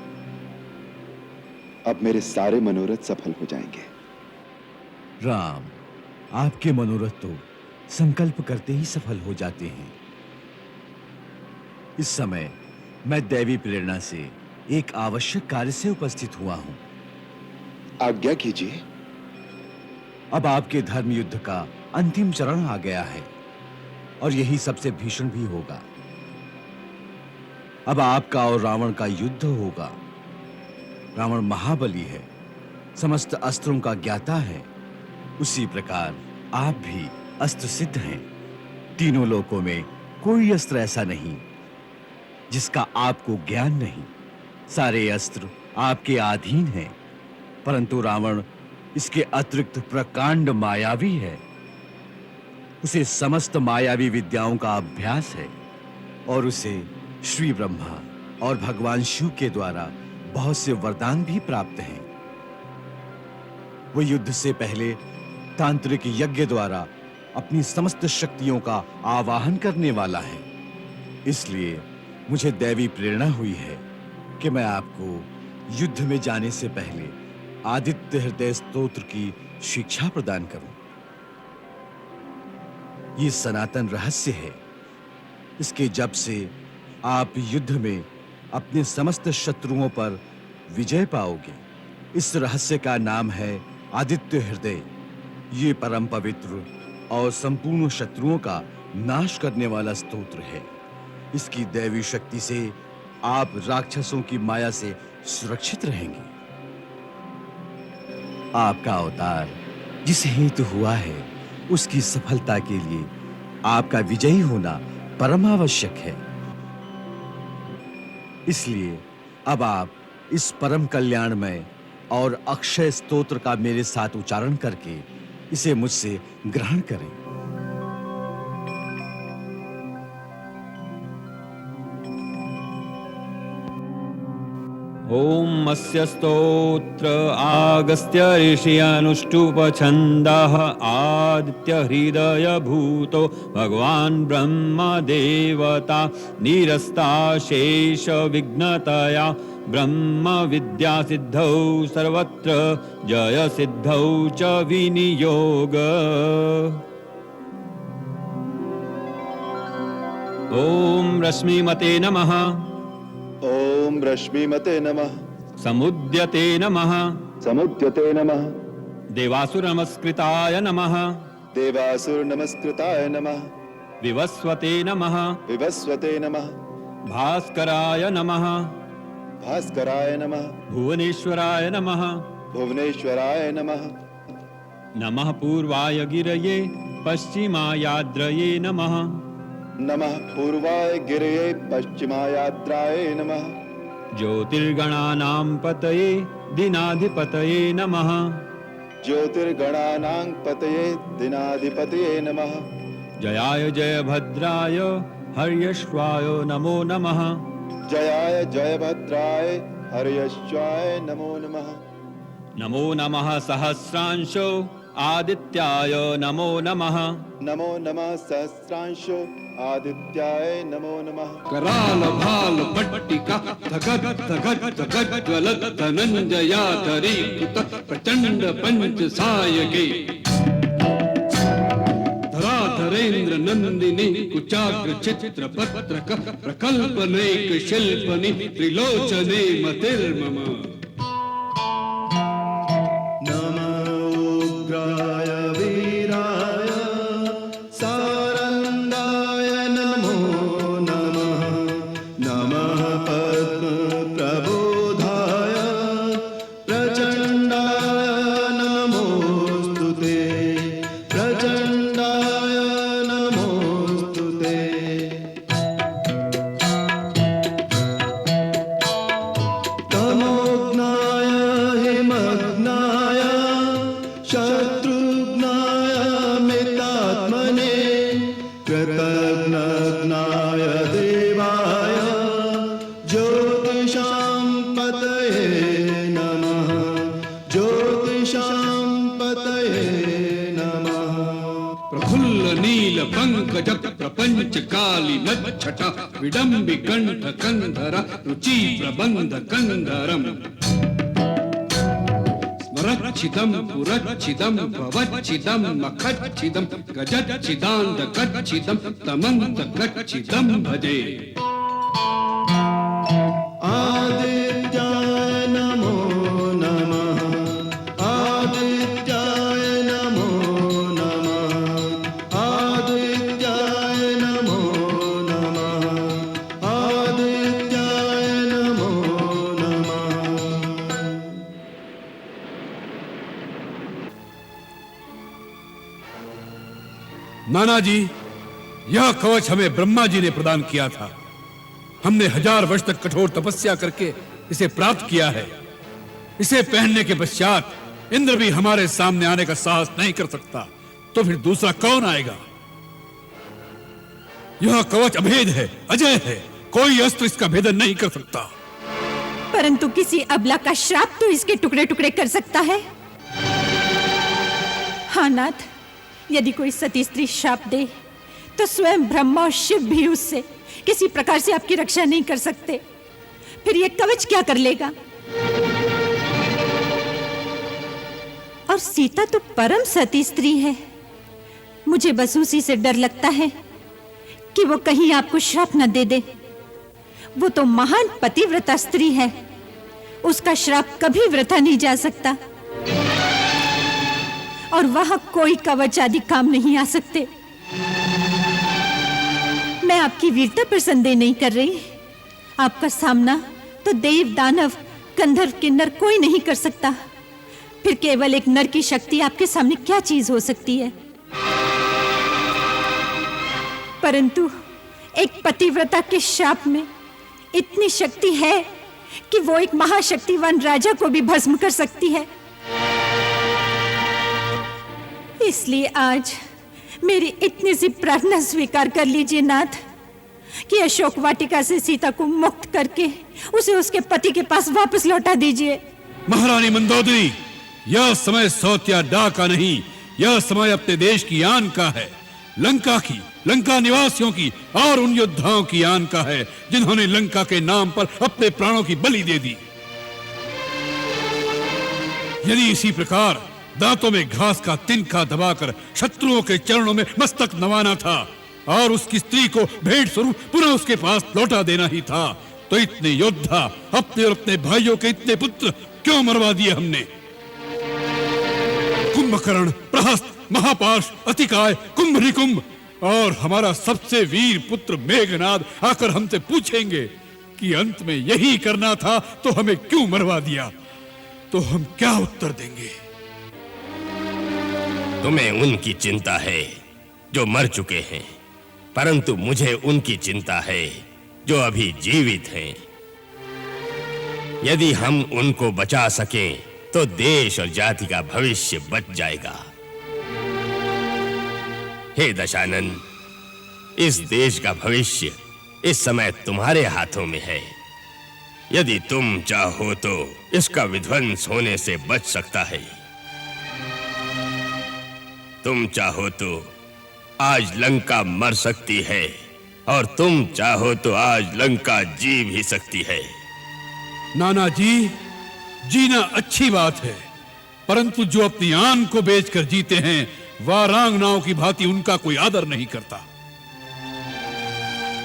अब मेरे सारे मनोरथ सफल हो जाएंगे। राम, आपके मनोरथ तो संकल्प करते ही सफल हो जाते हैं। इस समय मैं दैवी प्रेरणा से एक आवश्यक कार्य से उपस्थित हुआ हूं। आज्ञा कीजिए। अब आपके धर्म युद्ध का अंतिम चरण आ गया है और यही सबसे भीषण भी होगा। अब आपका और रावण का युद्ध होगा। रावण महाबली है, समस्त अस्त्रों का ज्ञाता है। उसी प्रकार आप भी अस्त्र सिद्ध हैं। तीनों लोकों में कोई अस्त्र ऐसा नहीं जिसका आपको ज्ञान नहीं। सारे अस्त्र आपके अधीन हैं, परंतु रावण इसके अतिरिक्त प्रकांड मायावी है। उसे समस्त मायावी विद्याओं का अभ्यास है और उसे श्री ब्रह्मा और भगवान शिव के द्वारा बहुत से वरदान भी प्राप्त हैं। वो युद्ध से पहले तांत्रिक यज्ञ द्वारा अपनी समस्त शक्तियों का आवाहन करने वाला है। इसलिए मुझे दैवी प्रेरणा हुई है कि मैं आपको युद्ध में जाने से पहले आदित्य हृदय स्तोत्र की शिक्षा प्रदान करूं। ये सनातन रहस्य है। इसके जप से आप युद्ध में अपने समस्त शत्रुओं पर विजय पाओगे। इस रहस्य का नाम है आदित्य हृदय। ये परम पवित्र और संपूर्ण शत्रुओं का नाश करने वाला स्तोत्र है। इसकी दैवी शक्ति से आप राक्षसों की माया से सुरक्षित रहेंगे। आपका अवतार जिस हेतु हुआ है, उसकी सफलता के लिए आपका विजयी होना परम आवश्यक है। इसलिए अब आप इस परम कल्याणमय और अक्षय स्तोत्र का मेरे साथ उच्चारण करके इसे मुझसे ग्रहण करें। ओम अस्य स्तोत्र आगस्त्य ऋषि अनुष्टुप छन्दः आदित्य हृदय भूतो भगवान ब्रह्म देवता निरस्ता शेष विघ्नतया ब्रह्म विद्या सिद्धौ सर्वत्र जय सिद्धौ च विनियोग। ओम रश्मिमते नमः। ओम रश्मिमते नमः। समुद्यते नमः। समुद्यते नमः। देवासुर नमस्कृताय नमः। देवासुर नमस्कृताय नमः। विवस्वते नमः। विवस्वते नमः। भास्कराय नमः। भास्कराय नमः। भुवनेश्वराय नमः। भुवनेश्वराय नमः। नमः पूर्वाय गिरये पश्चिमायाद्रये नमः। नमः पूर्वाय गिरये पश्चिमायाद्राय नमः। ज्योतिर्गणानां पतये दिनाधिपतये नमः। ज्योतिर्गणानां पतये दिनाधिपतये नमः। जयाय जयभद्राय हर्यश्वाय नमो नमः। जयाय जयभद्राय हर्यश्वाय नमो नमः। नमो नमः सहस्रांशो आदित्याय नमो नमः। नमो नमः सहस्रांशो आदित्याय नमो नमः। कराल भाल पट्टिका धगत धगत धगत ज्वलत धनंजयाधरीकृत प्रचंड पंच सायके धराधरेन्द्र नंदिनी कुचाग्र चित्र पत्रक प्रकल्पनेक शिल्पनि त्रिलोचने मतिर्मम। उग्राय वीराय सारंगाय नमो नमः। नमः पद्म प्रबोधाय प्रचंडाय नमोस्तुते। प्रचंडाय नमोस्तुते। तमोघ्नाय हिमग्नाय शत्रुघ्नाय मितात्मने कृतघ्नाय देवाय ज्योतिषां पतये नमः। ज्योतिषां पतये नमः। प्रफुल्ल नील पंकज प्रपंच काली नच्छट विडंबि कंठ कंधर रुचि प्रबंध कंधरम। स्मरच्छिदं पुरच्छिदं भवच्छिदं मखच्छिदं गजच्छिदान्त गच्छिदं तमन्त गच्छिदं भजे। आदित्याय नमो नमः। आदित्याय नमो नमः। आदित्याय नमो नमः। आदित्याय नमो नमः। नाना जी, यह कवच हमें ब्रह्मा जी ने प्रदान किया था। हमने 1000 वर्ष तक कठोर तपस्या करके इसे प्राप्त किया है। इसे पहनने के पश्चात इंद्र भी हमारे सामने आने का साहस नहीं कर सकता, तो फिर दूसरा कौन आएगा? यह कवच अभेद है, अजय है। कोई अस्त्र इसका भेदन नहीं कर सकता। परंतु किसी अबला का श्राप तो इसके टुकड़े टुकड़े कर सकता है। हाँ नाथ, यदि कोई सती स्त्री श्राप दे तो स्वयं ब्रह्मा और शिव भी उससे किसी प्रकार से आपकी रक्षा नहीं कर सकते। फिर यह कवच क्या कर लेगा? और सीता तो परम सती स्त्री है। मुझे बस उसी से डर लगता है कि वो कहीं आपको श्राप न दे दे। वो तो महान पतिव्रता स्त्री है, उसका श्राप कभी वृथा नहीं जा सकता। और वहां कोई कवच आदि काम नहीं आ सकते। मैं आपकी वीरता पर संदेह नहीं कर रही। आपका सामना तो देव दानव गंधर्व किन्नर कोई नहीं कर सकता। फिर केवल एक नर की शक्ति आपके सामने क्या चीज हो सकती है? परंतु एक पतिव्रता के श्राप में इतनी शक्ति है कि वो एक महाशक्तिवान राजा को भी भस्म कर सकती है। इसलिए आज मेरी इतनी सी प्रार्थना स्वीकार कर लीजिए नाथ कि अशोक वाटिका से सीता को मुक्त करके उसे उसके पति के पास वापस लौटा दीजिए। महारानी मंदोदरी, यह समय सौत्या डा का नहीं, यह समय अपने देश की आन का है। लंका की, लंका निवासियों की और उन योद्धाओं की आन का है जिन्होंने लंका के नाम पर अपने प्राणों की बलि दे दी। यदि इसी प्रकार दांतों में घास का तिनका दबाकर शत्रुओं के चरणों में मस्तक नवाना था और उसकी स्त्री को भेंट स्वरूप पुनः उसके पास लौटा देना ही था, तो इतने योद्धा, अपने और अपने भाइयों के इतने पुत्र क्यों मरवा दिए हमने? कुंभकर्ण, प्रहस्त, महापाश, अतिकाय, कुंभ निकुंभ और हमारा सबसे वीर पुत्र मेघनाद आकर हमसे पूछेंगे कि अंत में यही करना था तो हमें क्यों मरवा दिया, तो हम क्या उत्तर देंगे? तुम्हें उनकी चिंता है जो मर चुके हैं, परंतु मुझे उनकी चिंता है जो अभी जीवित हैं। यदि हम उनको बचा सकें तो देश और जाति का भविष्य बच जाएगा। हे दशानन, इस देश का भविष्य इस समय तुम्हारे हाथों में है। यदि तुम चाहो तो इसका विध्वंस होने से बच सकता है। तुम चाहो तो आज लंका मर सकती है और तुम चाहो तो आज लंका जी भी सकती है। नाना जी, जीना अच्छी बात है, परंतु जो अपनी आन को बेचकर जीते हैं वारांगनाओं की भांति उनका कोई आदर नहीं करता।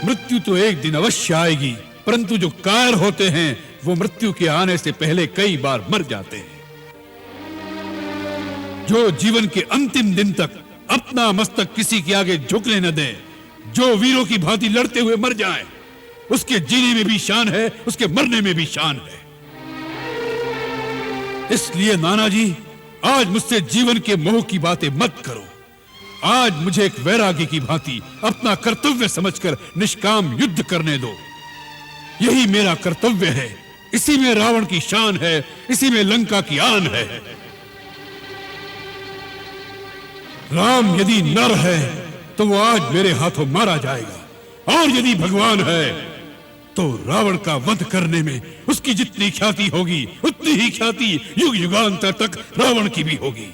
मृत्यु तो एक दिन अवश्य आएगी, परंतु जो कायर होते हैं वो मृत्यु के आने से पहले कई बार मर जाते हैं। जो जीवन के अंतिम दिन तक अपना मस्तक किसी के आगे झुकने न दे, जो वीरों की भांति लड़ते हुए मर जाए, उसके जीने में भी शान है, उसके मरने में भी शान है। इसलिए नाना जी, आज मुझसे जीवन के मोह की बातें मत करो। आज मुझे एक वैरागी की भांति अपना कर्तव्य समझकर निष्काम युद्ध करने दो। यही मेरा कर्तव्य है, इसी में रावण की शान है, इसी में लंका की आन है। राम यदि नर है तो वो आज मेरे हाथों मारा जाएगा, और यदि भगवान है तो रावण का वध करने में उसकी जितनी ख्याति होगी उतनी ही ख्याति युग युगांतर तक रावण की भी होगी।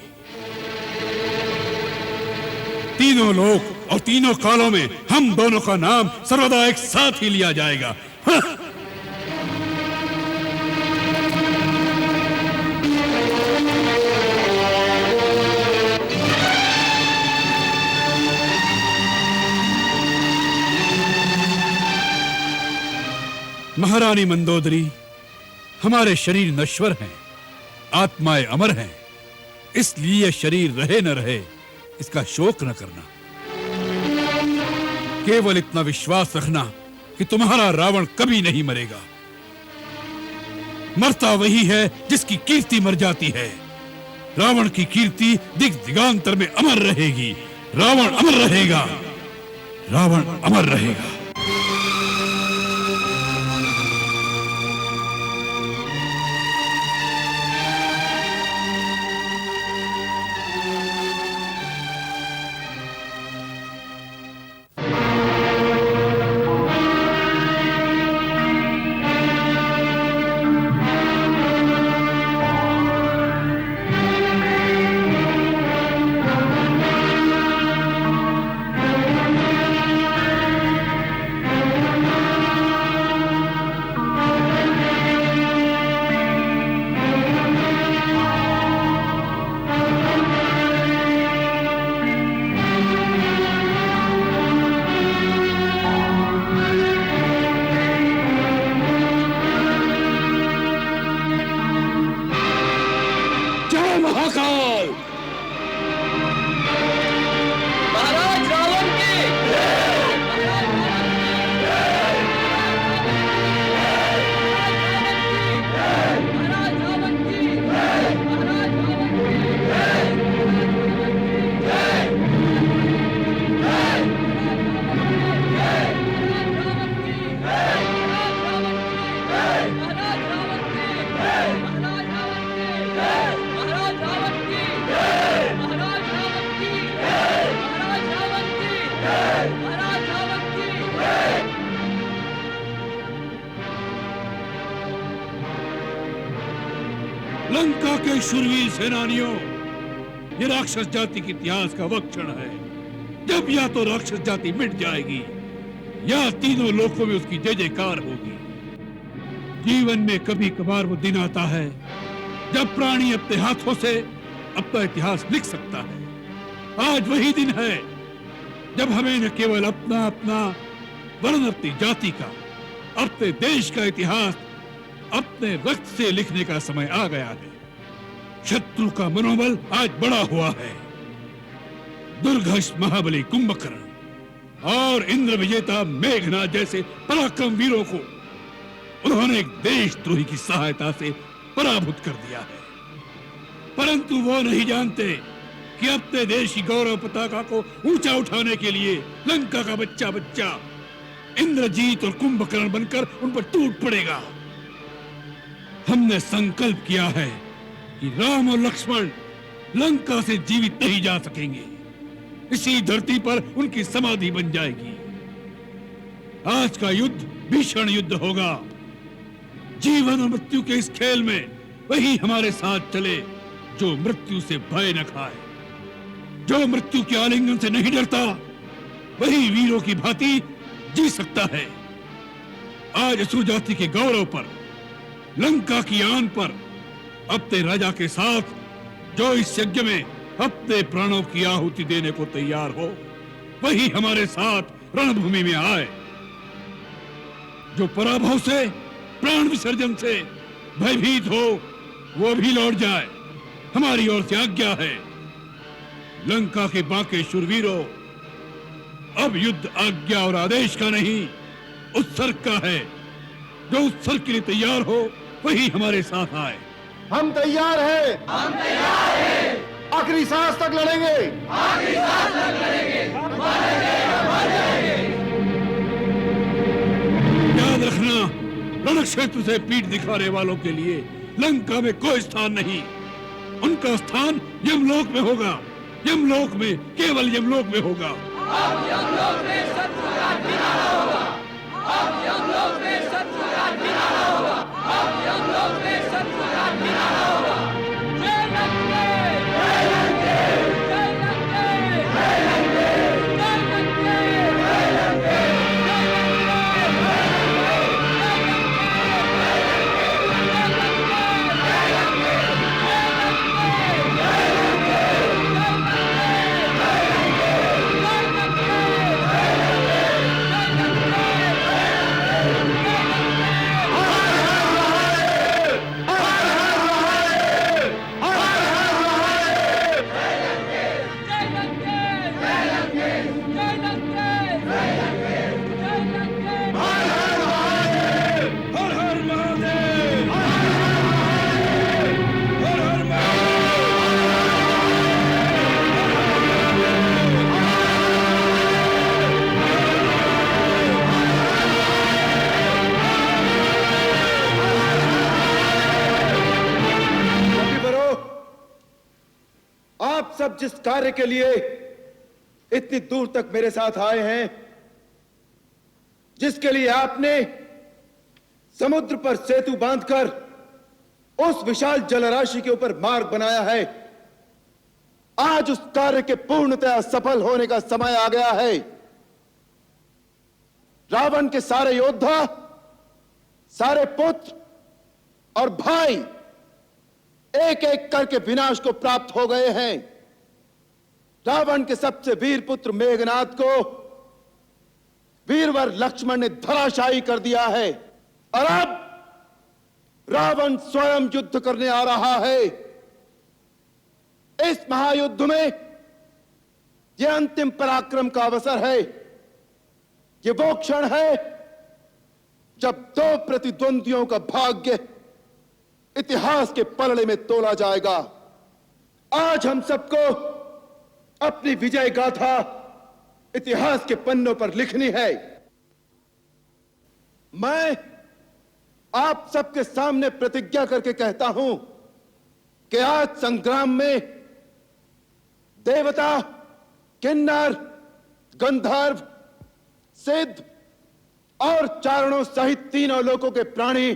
तीनों लोक और तीनों कालों में हम दोनों का नाम सर्वदा एक साथ ही लिया जाएगा। हाँ। महारानी मंदोदरी, हमारे शरीर नश्वर हैं, आत्माएं अमर हैं, इसलिए शरीर रहे न रहे इसका शोक न करना। केवल इतना विश्वास रखना कि तुम्हारा रावण कभी नहीं मरेगा। मरता वही है जिसकी कीर्ति मर जाती है। रावण की कीर्ति दिग दिगांतर में अमर रहेगी। रावण अमर रहेगा, रावण अमर रहेगा। लंका के शूरवीर सेनानियों, ये राक्षस जाति के इतिहास का वह क्षण है जब या तो राक्षस जाति मिट जाएगी या तीनों लोकों में उसकी जय जयकार होगी। जीवन में कभी कभार वो दिन आता है जब प्राणी अपने हाथों से अपना इतिहास लिख सकता है। आज वही दिन है। जब हमें न केवल अपना अपना वरन अपनी जाति का, अपने देश का इतिहास अपने रक्त से लिखने का समय आ गया है। शत्रु का मनोबल आज बड़ा हुआ है। दुर्घष महाबली कुंभकर्ण और इंद्र विजेता मेघनाद जैसे पराक्रम वीरों को उन्होंने एक देशद्रोही की सहायता से पराभूत कर दिया है। परंतु वो नहीं जानते कि अपने देश की गौरव पताका को ऊंचा उठाने के लिए लंका का बच्चा बच्चा इंद्रजीत और कुंभकर्ण बनकर उन पर टूट पड़ेगा। हमने संकल्प किया है कि राम और लक्ष्मण लंका से जीवित नहीं जा सकेंगे। इसी धरती पर उनकी समाधि बन जाएगी। आज का युद्ध भीषण युद्ध होगा। जीवन और मृत्यु के इस खेल में वही हमारे साथ चले जो मृत्यु से भय न खाए, जो मृत्यु के आलिंगन से नहीं डरता, वही वीरों की भांति जी सकता है। आज असुर जाति के गौरव पर, लंका की आन पर अपने राजा के साथ जो इस यज्ञ में अपने प्राणों की आहुति देने को तैयार हो, वही हमारे साथ रणभूमि में आए। जो पराभव से, प्राण विसर्जन से भयभीत हो, वो भी लौट जाए। हमारी ओर से आज्ञा है। लंका के बाके शूरवीरों, अब युद्ध आज्ञा और आदेश का नहीं, उत्सर्ग का है। जो उत्सर्ग के लिए तैयार हो, वही हमारे साथ आए। हम तैयार हैं। हम तैयार हैं। आखिरी सांस तक लड़ेंगे। आखिरी सांस तक लड़ेंगे। मर जाएंगे। याद रखना, रण क्षेत्र से पीठ दिखाने वालों के लिए लंका में कोई स्थान नहीं। उनका स्थान यमलोक में होगा। यमलोक में, केवल यमलोक में होगा। अब यमलोक में शत्रु का किनारा होगा। अब यमलोक में शत्रु का किनारा होगा। अब यमलोक में शत्रु का किनारा होगा। जय लंके! जय लंके! जय लंके! जय लंके! जय लंके! जय लंके! सब जिस कार्य के लिए इतनी दूर तक मेरे साथ आए हैं, जिसके लिए आपने समुद्र पर सेतु बांधकर उस विशाल जलराशि के ऊपर मार्ग बनाया है, आज उस कार्य के पूर्णतया सफल होने का समय आ गया है। रावण के सारे योद्धा, सारे पुत्र और भाई एक एक करके विनाश को प्राप्त हो गए हैं। रावण के सबसे वीर पुत्र मेघनाद को वीरवर लक्ष्मण ने धराशायी कर दिया है और अब रावण स्वयं युद्ध करने आ रहा है। इस महायुद्ध में यह अंतिम पराक्रम का अवसर है। यह वो क्षण है जब दो प्रतिद्वंदियों का भाग्य इतिहास के पलड़े में तोला जाएगा। आज हम सबको अपनी विजय गाथा इतिहास के पन्नों पर लिखनी है। मैं आप सबके सामने प्रतिज्ञा करके कहता हूं कि आज संग्राम में देवता, किन्नर, गंधर्व, सिद्ध और चारणों सहित तीनों लोकों के प्राणी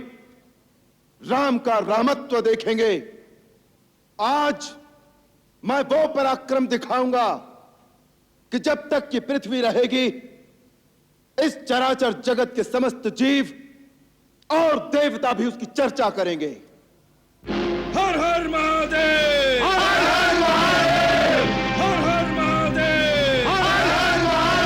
राम का रामत्व देखेंगे। आज मैं वो पराक्रम दिखाऊंगा कि जब तक ये पृथ्वी रहेगी, इस चराचर जगत के समस्त जीव और देवता भी उसकी चर्चा करेंगे। हर हर महादेव! हर हर महादेव! हर हर महादेव! हर हर महादेव!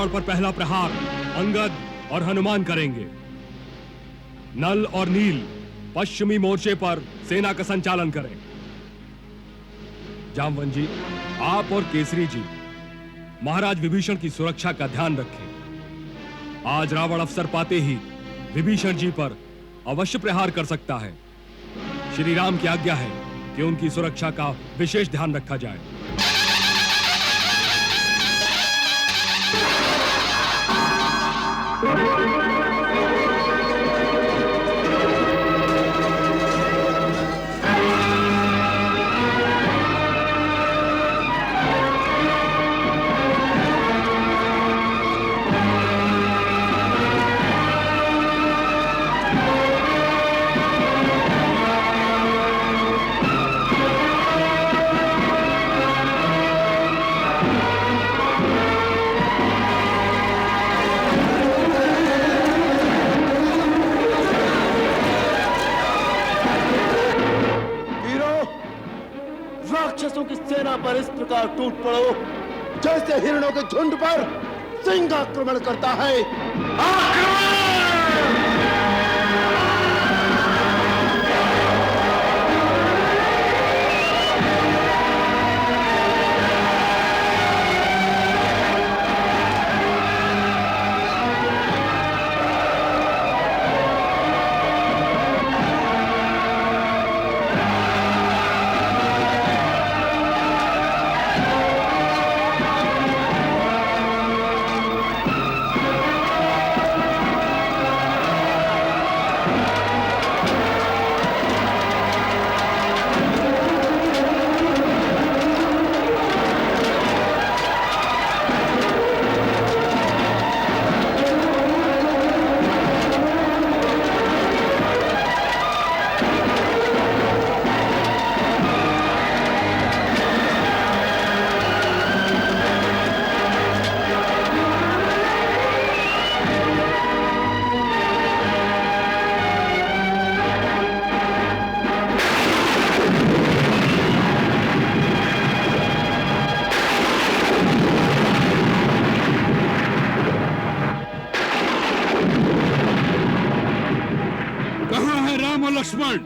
रावण पर पहला प्रहार अंगद और हनुमान करेंगे। नल और नील पश्चिमी मोर्चे पर सेना का संचालन करें। जामवंत जी, आप और केसरी जी महाराज विभीषण की सुरक्षा का ध्यान रखें। आज रावण अवसर पाते ही विभीषण जी पर अवश्य प्रहार कर सकता है। श्री राम की आज्ञा है कि उनकी सुरक्षा का विशेष ध्यान रखा जाए। राक्षसों की सेना पर इस प्रकार टूट पड़ो जैसे हिरणों के झुंड पर सिंह आक्रमण करता है। लक्ष्मण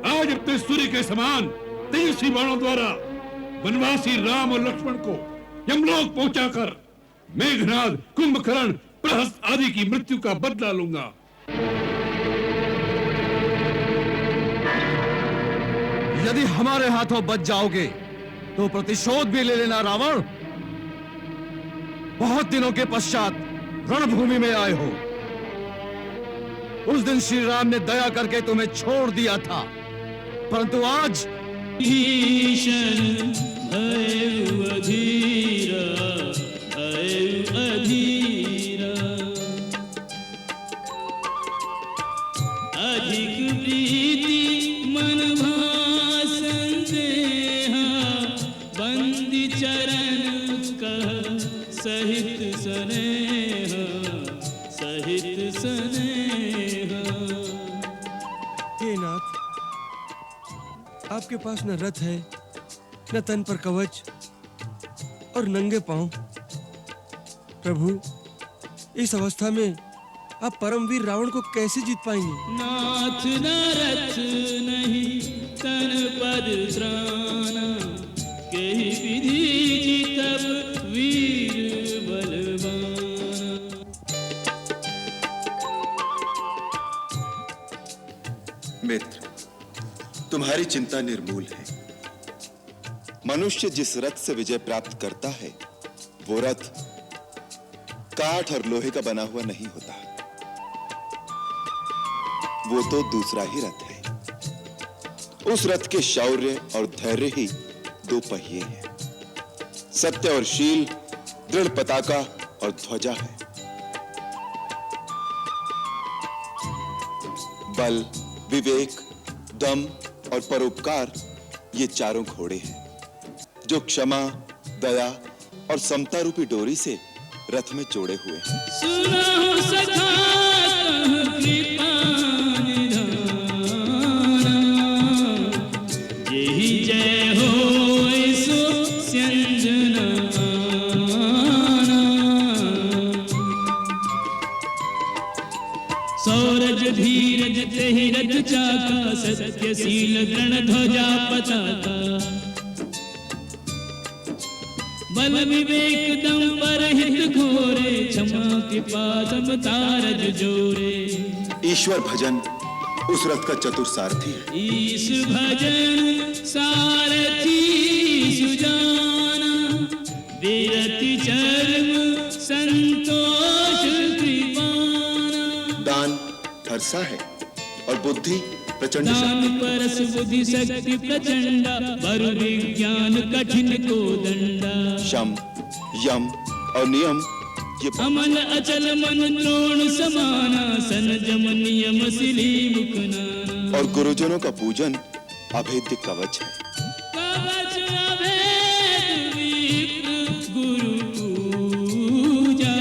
आज अपने सूर्य के समान तेजस्वी बाणों द्वारा वनवासी राम और लक्ष्मण को यमलोक पहुंचाकर मेघनाद, कुंभकर्ण, प्रहस्त आदि की मृत्यु का बदला लूंगा। यदि हमारे हाथों बच जाओगे तो प्रतिशोध भी ले लेना रावण। बहुत दिनों के पश्चात रणभूमि में आए हो। उस दिन श्री राम ने दया करके तुम्हें छोड़ दिया था, परंतु आज भीषण भय अधीरा, भय अधीरा, अधिक प्रीति मन भासन देहा, बंदी चरण कह सहित स्नेहा, सहित स्नेहा। हे नाथ, आपके पास न रथ है, न तन पर कवच और नंगे पांव। प्रभु, इस अवस्था में आप परमवीर रावण को कैसे जीत पाएंगे? नाथ न रथ नहीं तन पद त्राना, कही विधि जीतब वीर बलवाना। मित्र, तुम्हारी चिंता निर्मूल है। मनुष्य जिस रथ से विजय प्राप्त करता है वो रथ काठ और लोहे का बना हुआ नहीं होता, वो तो दूसरा ही रथ है। उस रथ के शौर्य और धैर्य ही दो पहिए हैं। सत्य और शील दृढ़ पताका और ध्वजा है। बल, विवेक, दम और परोपकार ये चारों घोड़े हैं जो क्षमा, दया और समता रूपी डोरी से रथ में जोड़े हुए हैं। सुनो सखा कृपा निधाना, यही जय हो सो स्यंजना। शौरज धीरज तेहि रथ चाका, सत्यशील दृढ़ ध्वजा पताका। बल विवेक दम पर हित घोरे, क्षमा कृपा समता रज जोरे। ईश्वर भजन उस रथ का चतुर सारथी है। ईश भजन सारथी सुजाना, विरति चर्म संतोष कृपाना। दान हर्षा है और बुद्धि प्रचंड दान परस बुद्धि शक्ति प्रचंडा, वर विज्ञान कठिन को दंडा। शम यम और नियम ये अमल अचल मन द्रोण समाना, संयम नियम सिली मुख नाना। और गुरुजनों का पूजन अभेद्य कवच है। कवच अभेद विप्र गुरु पूजा,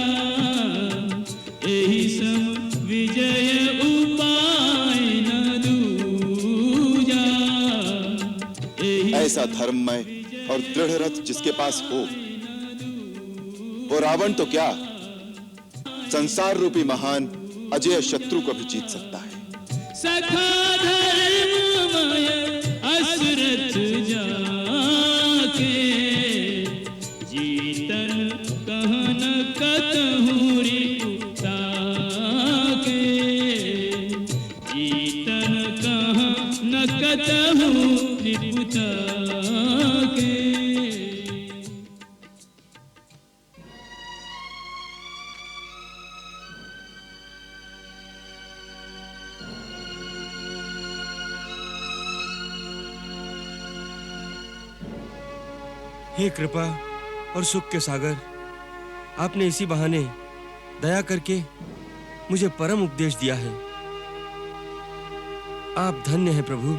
एहि सम विजय उपाय न दूजा। ऐसा धर्ममय और दृढ़ रथ जिसके पास हो, वो रावण तो क्या, संसार रूपी महान अजय शत्रु को भी जीत सकता है। सखा धर्ममय असुरथ जाके, जीतन कहन कतहु रिपुता के। जीतन कहन कतहु रिपुता के। हे कृपा और सुख के सागर, आपने इसी बहाने दया करके मुझे परम उपदेश दिया है। आप धन्य हैं प्रभु।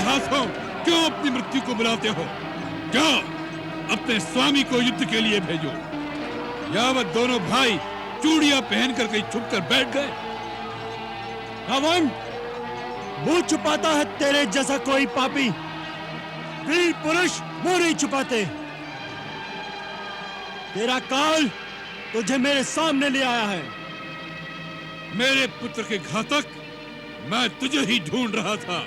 हाथों क्यों अपनी मृत्यु को बुलाते हो? जाओ अपने स्वामी को युद्ध के लिए भेजो। यावत दोनों भाई चूड़ियां पहनकर कहीं छुप कर बैठ गए। रावण, मुंह छुपाता है तेरे जैसा कोई पापी। वीर पुरुष मुंह नहीं छुपाते। तेरा काल तुझे मेरे सामने ले आया है। मेरे पुत्र के घातक, मैं तुझे ही ढूंढ रहा था।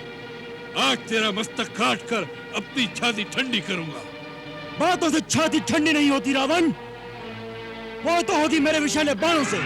आज तेरा मस्तक काट कर अपनी छाती ठंडी करूंगा। बातों से छाती ठंडी नहीं होती रावण, वो तो होगी मेरे विषैले बाणों से।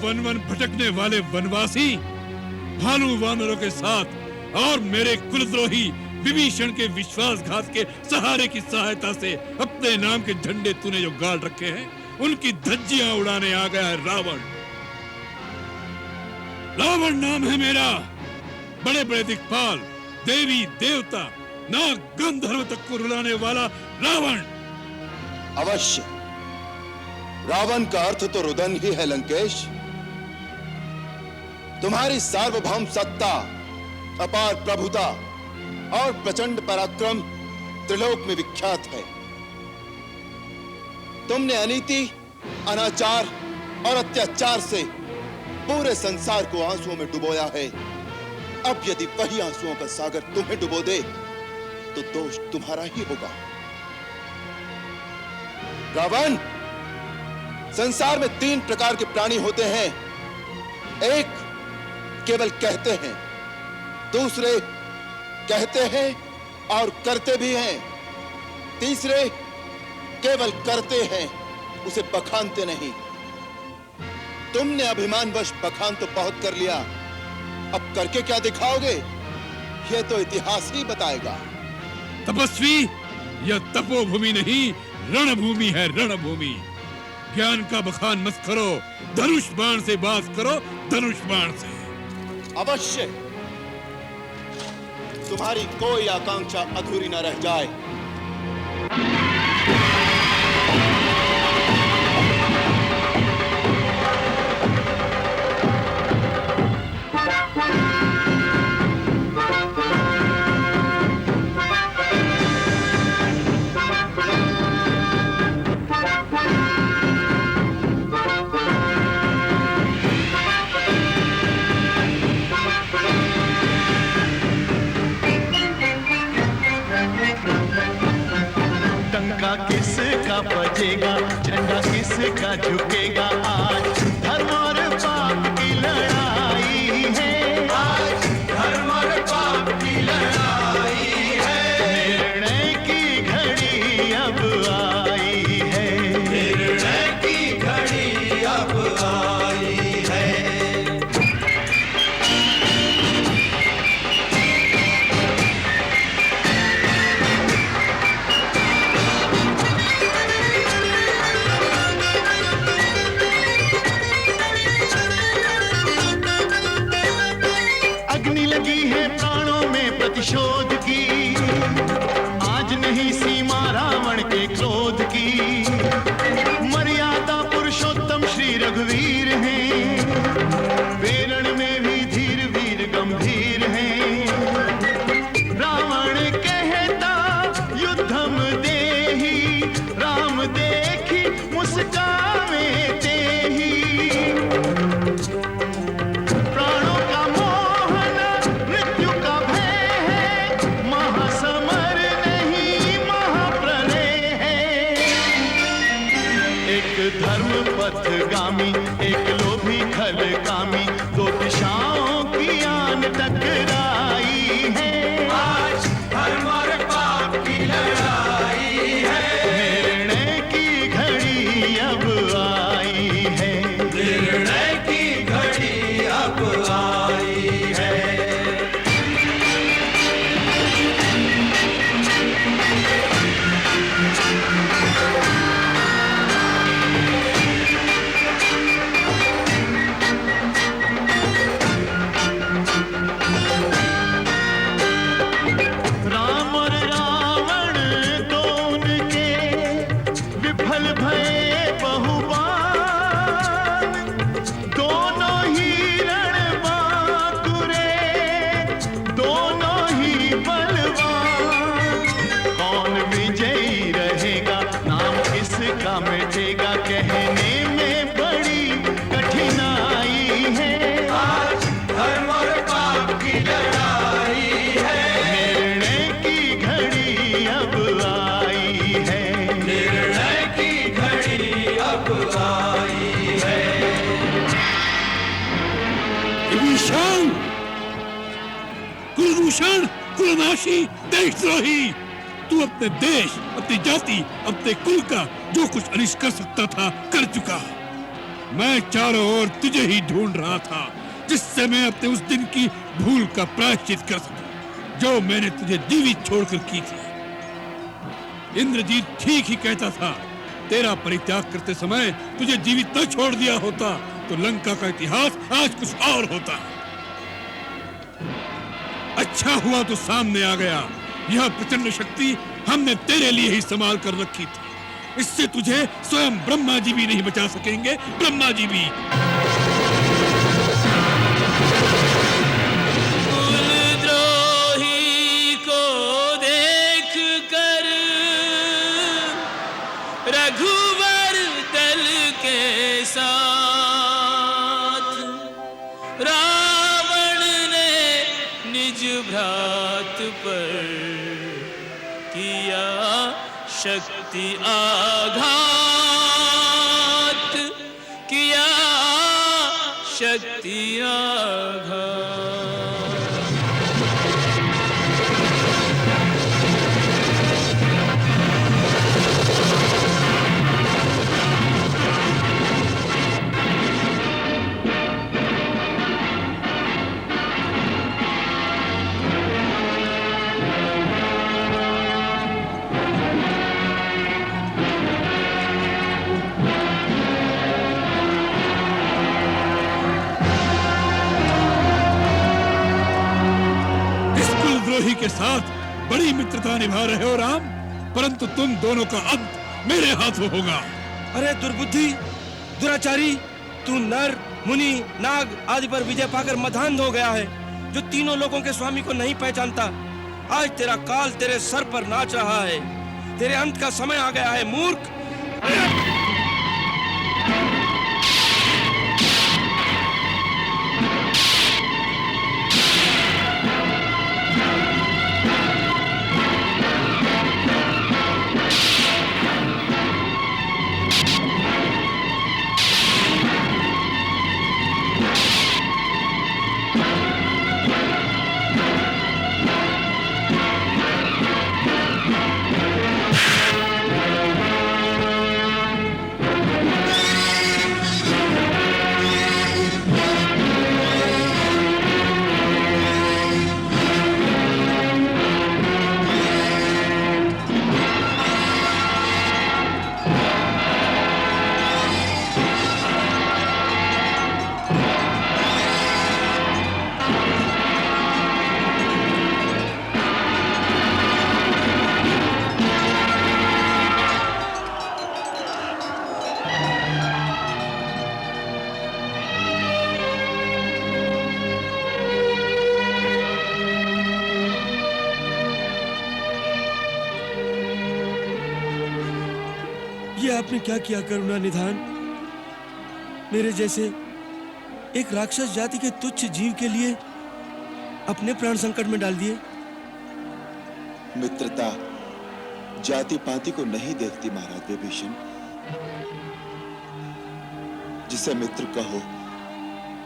वन वन भटकने वाले वनवासी भालू वानरों के साथ और मेरे कुलद्रोही विभीषण के विश्वासघात के सहारे की सहायता से अपने नाम के झंडे तूने जो गाड़ रखे हैं, उनकी धज्जियां उड़ाने आ गया है रावण। रावण नाम है मेरा। बड़े बड़े दिक्पाल, देवी देवता, नाग गंधर्व तक को रुलाने वाला रावण। अवश्य, रावण का अर्थ तो रुदन ही है लंकेश। तुम्हारी सार्वभौम सत्ता, अपार प्रभुता और प्रचंड पराक्रम त्रिलोक में विख्यात है। तुमने अनीति, अनाचार और अत्याचार से पूरे संसार को आंसुओं में डुबोया है। अब यदि वही आंसुओं का सागर तुम्हें डुबो दे तो दोष तुम्हारा ही होगा। रावण, संसार में 3 प्रकार के प्राणी होते हैं। एक केवल कहते हैं, दूसरे कहते हैं और करते भी हैं, तीसरे केवल करते हैं, उसे बखानते नहीं। तुमने अभिमानवश बखान तो बहुत कर लिया, अब करके क्या दिखाओगे, यह तो इतिहास ही बताएगा। तपस्वी, यह तपोभूमि नहीं, रणभूमि है, रणभूमि। ज्ञान का बखान मत करो, धनुष बाण से बात करो, धनुष बाण से। अवश्य, तुम्हारी कोई आकांक्षा अधूरी न रह जाए। किसका बजेगा, झंडा किसका झुकेगा, आज धर्म और पाप की लड़ाई है। आज धर्म और पाप की लड़ाई है। निर्णय की घड़ी अब आई है। निर्णय की घड़ी अब आई है। प्रतिशोध की आज नहीं सीमा रावण के क्रोध की। मर्यादा पुरुषोत्तम श्री रघुवीर हैं, वेरण में भी धीर वीर गंभीर हैं। रावण कहता युद्धम देहि, राम देखी मुस्कावे तेहि। प्राणों का मोहन मृत्यु का भय है, महासमर नहीं महाप्रलय है। एक धर्म पथगामी, एक लोभी खलकामी, 2 दिशाओं की आन टकराई है। आज धर्म और पाप की लड़ाई है। निर्णय की घड़ी अब आई है। निर्णय की घड़ी अब आई है। राम और रावण दोनों के विफल भये बहुबान, दोनों ही रणबांकुरे, दोनों ही बलवान। कौन विजयी रहेगा, नाम किसका मिटेगा, कहने में बड़ी कठिनाई है। आज धर्म और पाप की लड़ाई है। निर्णय की घड़ी अब आई है। निर्णय की घड़ी अब आई है। विभीषण, कुलभूषण, कुलनाशी, देशद्रोही, तू अपने देश, अपनी जाति, अपने कुल का जो कुछ अनिष्ट कर सकता था कर चुका। मैं चारों ओर तुझे ही ढूंढ रहा था, जिससे मैं अपने उस दिन की भूल का प्रायश्चित कर सकूं, जो मैंने तुझे जीवित छोड़कर की थी। इंद्रजीत ठीक ही कहता था, तेरा परित्याग करते समय तुझे जीवित न छोड़ दिया होता तो लंका का इतिहास आज कुछ और होता। अच्छा हुआ तो सामने आ गया। यह प्रचंड शक्ति हमने तेरे लिए ही संभाल कर रखी थी। इससे तुझे स्वयं ब्रह्मा जी भी नहीं बचा सकेंगे, ब्रह्मा जी भी। कुलद्रोही को देख कर रघुवर दल के साथ रावण ने निज भ्रात पर किया शक्ति आघात, किया शक्ति आघात। के साथ बड़ी मित्रता निभा रहे हो राम, परंतु तुम दोनों का अंत मेरे हाथों होगा। अरे दुर्बुद्धि, दुराचारी, तू नर, मुनि, नाग आदि पर विजय पाकर मधांध हो गया है, जो तीनों लोगों के स्वामी को नहीं पहचानता। आज तेरा काल तेरे सर पर नाच रहा है। तेरे अंत का समय आ गया है, मूर्ख। आपने क्या किया करुणा निधान? मेरे जैसे एक राक्षस जाति के तुच्छ जीव के लिए अपने प्राण संकट में डाल दिए। मित्रता जाति पाति को नहीं देखती महाराज विभीषण। जिसे मित्र कहो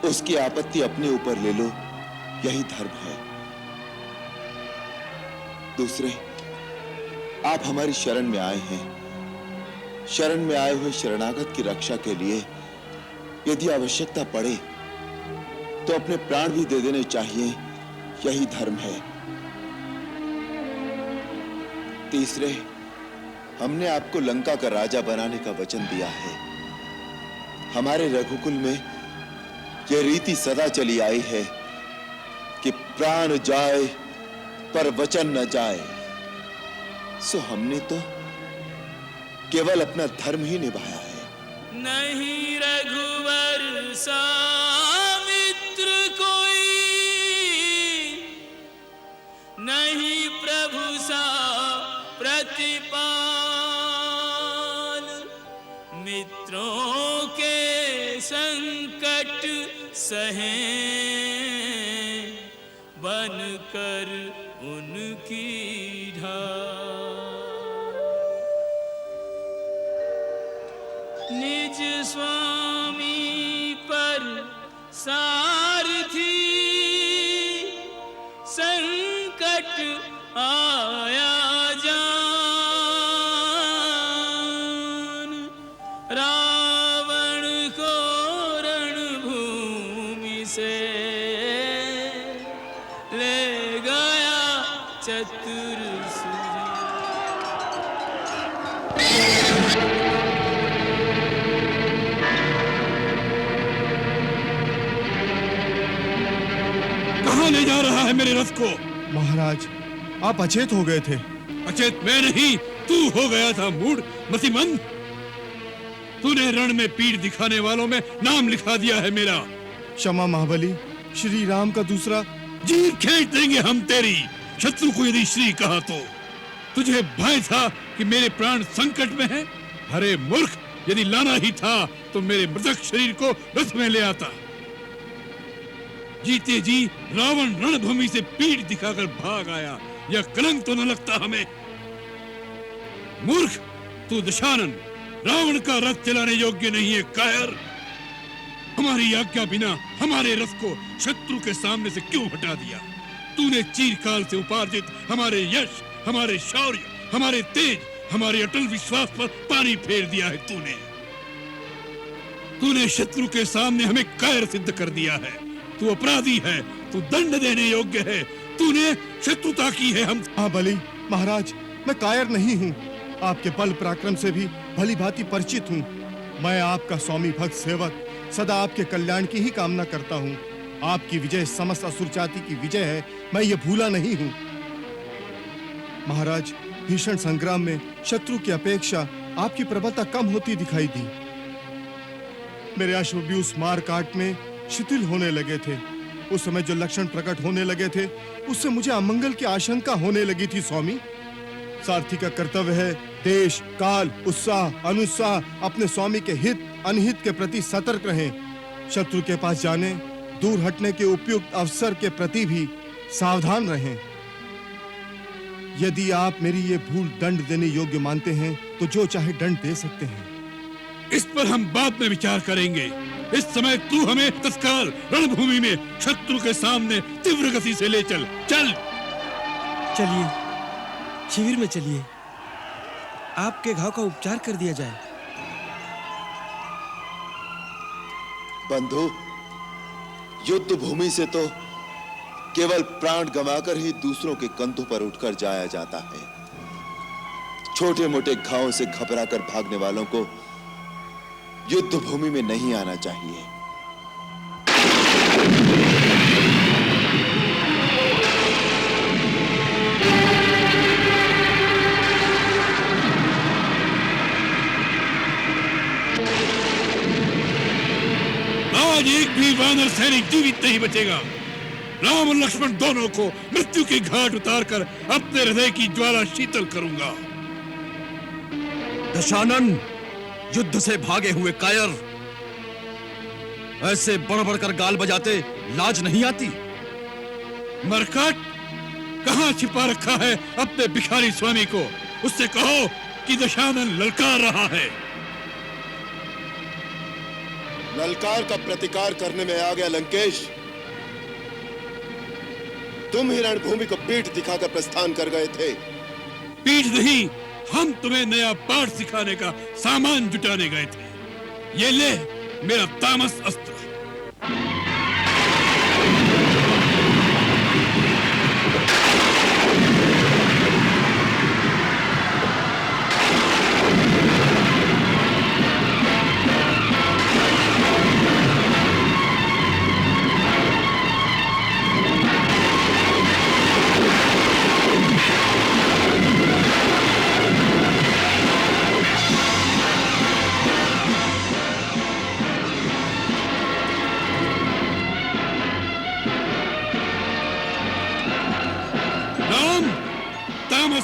उसकी आपत्ति अपने ऊपर ले लो, यही धर्म है। दूसरे, आप हमारी शरण में आए हैं। शरण में आए हुए शरणागत की रक्षा के लिए यदि आवश्यकता पड़े तो अपने प्राण भी दे देने चाहिए, यही धर्म है। तीसरे, हमने आपको लंका का राजा बनाने का वचन दिया है। हमारे रघुकुल में यह रीति सदा चली आई है कि प्राण जाए पर वचन न जाए। सो हमने तो केवल अपना धर्म ही निभाया है। नहीं रघुवर सा मित्र कोई, नहीं प्रभु सा प्रतिपाल। मित्रों के संकट सहें बनकर उनकी निज स्वामी पर सारथी संकट आया जान। रावण को चतुर सुरी। कहाँ ले जा रहा है मेरे रथ को? महाराज, आप अचेत हो गए थे। अचेत मैं नहीं, तू हो गया था मूढ़ मतिमंद। तूने रण में पीठ दिखाने वालों में नाम लिखा दिया है मेरा। क्षमा महाबली, श्री राम का दूसरा जीभ खींच देंगे हम तेरी, शत्रु को यदि श्री कहा तो। तुझे भय था कि मेरे प्राण संकट में हैं? अरे मूर्ख, यदि लाना ही था तो मेरे मृतक शरीर को रथ में ले आता। जीते जी रावण रणभूमि से पीठ दिखाकर भाग आया, यह कलंक तो न लगता हमें? मूर्ख, तू दशानन रावण का रथ चलाने योग्य नहीं है कायर। हमारी आज्ञा बिना हमारे रथ को शत्रु के सामने से क्यों हटा दिया? तूने चीरकाल से उपार्जित हमारे यश, हमारे शौर्य, हमारे तेज, हमारे अटल विश्वास पर पानी फेर दिया है। तूने शत्रु के सामने हमें कायर सिद्ध कर दिया है। तू अपराधी है, तू दंड देने योग्य है। तूने शत्रुता की है हम। हाँ बली महाराज, मैं कायर नहीं हूँ। आपके बल पराक्रम से भी भली भांति परिचित हूँ। मैं आपका स्वामी भक्त सेवक सदा आपके कल्याण की ही कामना करता हूँ। आपकी विजय समस्त असुर जाति की विजय है, मैं ये भूला नहीं हूँ। महाराज, भीषण संग्राम में शत्रु की अपेक्षा आपकी प्रबलता कम होती दिखाई दी। मेरे अश्व भी उस मार काट में शिथिल होने लगे थे। उस समय जो लक्षण प्रकट होने लगे थे, उससे मुझे अमंगल की आशंका होने लगी थी। स्वामी, सारथी का कर्तव्य है देश, काल, उत्साह, अनुत्साह अपने स्वामी के हित अनहित के प्रति सतर्क रहें। शत्रु के पास जाने, दूर हटने के उपयुक्त अवसर के प्रति भी सावधान रहें। यदि आप मेरी ये भूल दंड देने योग्य मानते हैं तो जो चाहे दंड दे सकते हैं। इस पर हम बाद में विचार करेंगे। इस समय तू हमें तत्काल रणभूमि में शत्रु के सामने तीव्र गति से ले चल। चल चलिए, शिविर में चलिए, आपके घाव का उपचार कर दिया जाए। बंधु, युद्ध भूमि से तो केवल प्राण गंवाकर ही दूसरों के कंधों पर उठकर जाया जाता है। छोटे मोटे घावों से घबराकर भागने वालों को युद्ध भूमि में नहीं आना चाहिए। आज एक भी वानर सैनिक जीवित नहीं बचेगा। राम और लक्ष्मण दोनों को मृत्यु के घाट उतारकर अपने हृदय की ज्वाला शीतल करूंगा। दशानन, युद्ध से भागे हुए कायर, ऐसे बढ़ बढ़कर गाल बजाते लाज नहीं आती? मरकट, कहां छिपा रखा है अपने भिखारी स्वामी को? उससे कहो कि दशानन ललकार रहा है। ललकार का प्रतिकार करने में आ गया लंकेश। तुम ही रणभूमि को पीठ दिखाकर प्रस्थान कर गए थे। पीठ नहीं, हम तुम्हें नया पाठ सिखाने का सामान जुटाने गए थे। ये ले मेरा तामस अस्त्र।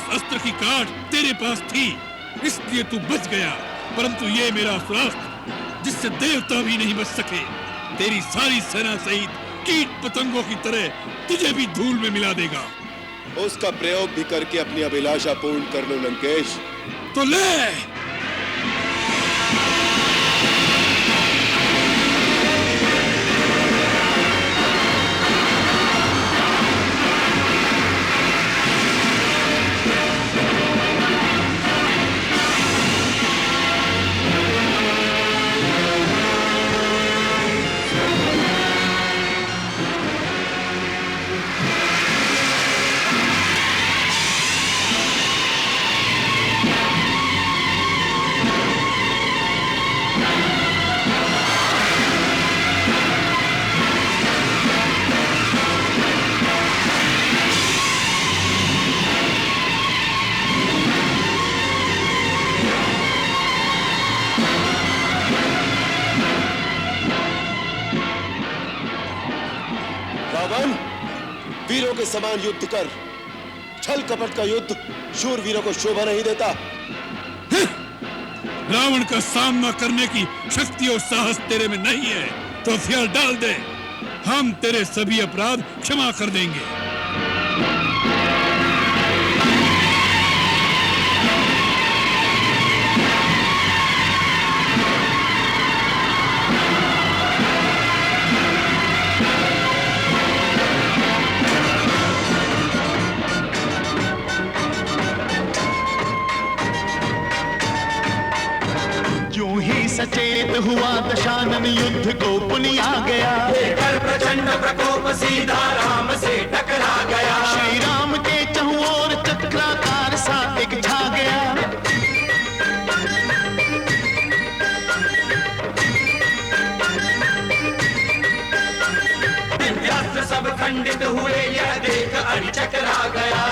अस्त्र की काट तेरे पास थी, इसलिए तू बच गया। परंतु ये मेरा अस्त्र, जिससे देवता भी नहीं बच सके, तेरी सारी सेना सहित कीट पतंगों की तरह तुझे भी धूल में मिला देगा। उसका प्रयोग भी करके अपनी अभिलाषा पूर्ण कर लो लंकेश। तो ले। समान युद्ध कर। छल कपट का युद्ध शूरवीरों को शोभा नहीं देता। रावण का सामना करने की शक्ति और साहस तेरे में नहीं है तो हथियार डाल दे। हम तेरे सभी अपराध क्षमा कर देंगे। यूं ही सचेत हुआ दशानन युद्ध को पुनिया गया। लेकर प्रचंड प्रकोप सीधा राम से टकरा गया। श्री राम के चहुं ओर चक्राकार सा एक छा गया। दिव्यास्त्र सब खंडित हुए यह देख अरि चकरा गया।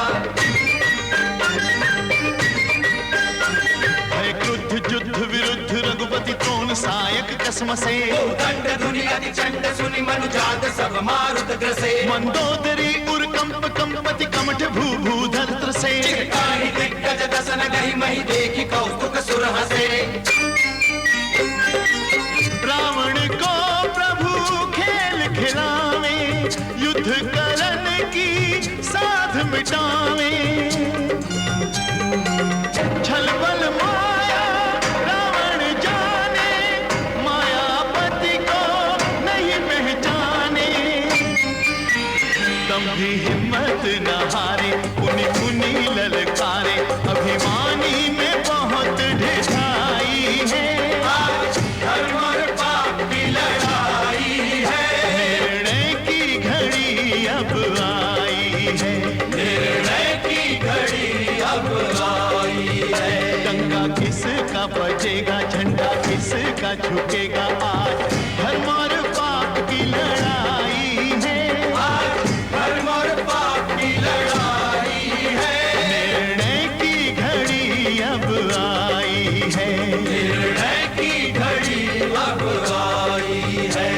युद्ध विरुद्ध रघुपति तोन सायक कसम से। दंड धुनि अति चंड सुनि मनुजात सब मारुत ग्रसे। मंदोदरी उर कंप कंपति कमठ भू भूधर से। चित्कारी दिग्गज दसन गहि महि देखि कौतुक सुर हसे। रावण को प्रभु खेल खिलावे। युद्ध करन की साध मिटावे। छल बल माया रावण जाने। मायापति को नहीं पहचाने। तब भी हिम्मत न हारे। पुनि पुनि ललकारे। अभिमानी में बहुत ढिठाई है। आज धर्म और पाप की लड़ाई है। निर्णय की घड़ी अब आई है। निर्णय की घड़ी अब आई है। डंका किसका बजेगा झंडा किसका झुकेगा। आज धर्म और पाप की लड़ाई है। आज धर्म और पाप की लड़ाई है। निर्णय की घड़ी अब आई है। निर्णय की घड़ी अब आई है।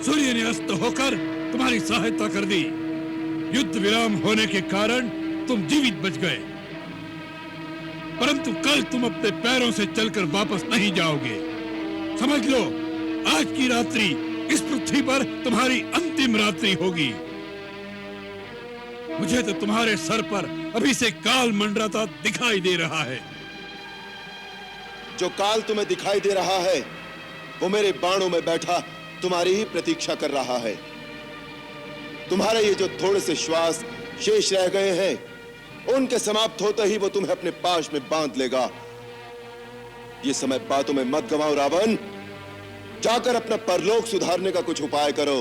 सूर्य ने अस्त होकर तुम्हारी सहायता कर दी। युद्ध विराम होने के कारण तुम जीवित बच गए, परंतु कल तुम अपने पैरों से चलकर वापस नहीं जाओगे। समझ लो, आज की रात्रि इस पृथ्वी पर तुम्हारी अंतिम रात्रि होगी। मुझे तो तुम्हारे सर पर अभी से काल मंडराता दिखाई दे रहा है। जो काल तुम्हें दिखाई दे रहा है वो मेरे बाणों में बैठा तुम्हारी ही प्रतीक्षा कर रहा है। तुम्हारे ये जो थोड़े से श्वास शेष रह गए हैं उनके समाप्त होते ही वो तुम्हें अपने पाश में बांध लेगा। ये समय बातों में मत गवाओ रावण। जाकर अपना परलोक सुधारने का कुछ उपाय करो।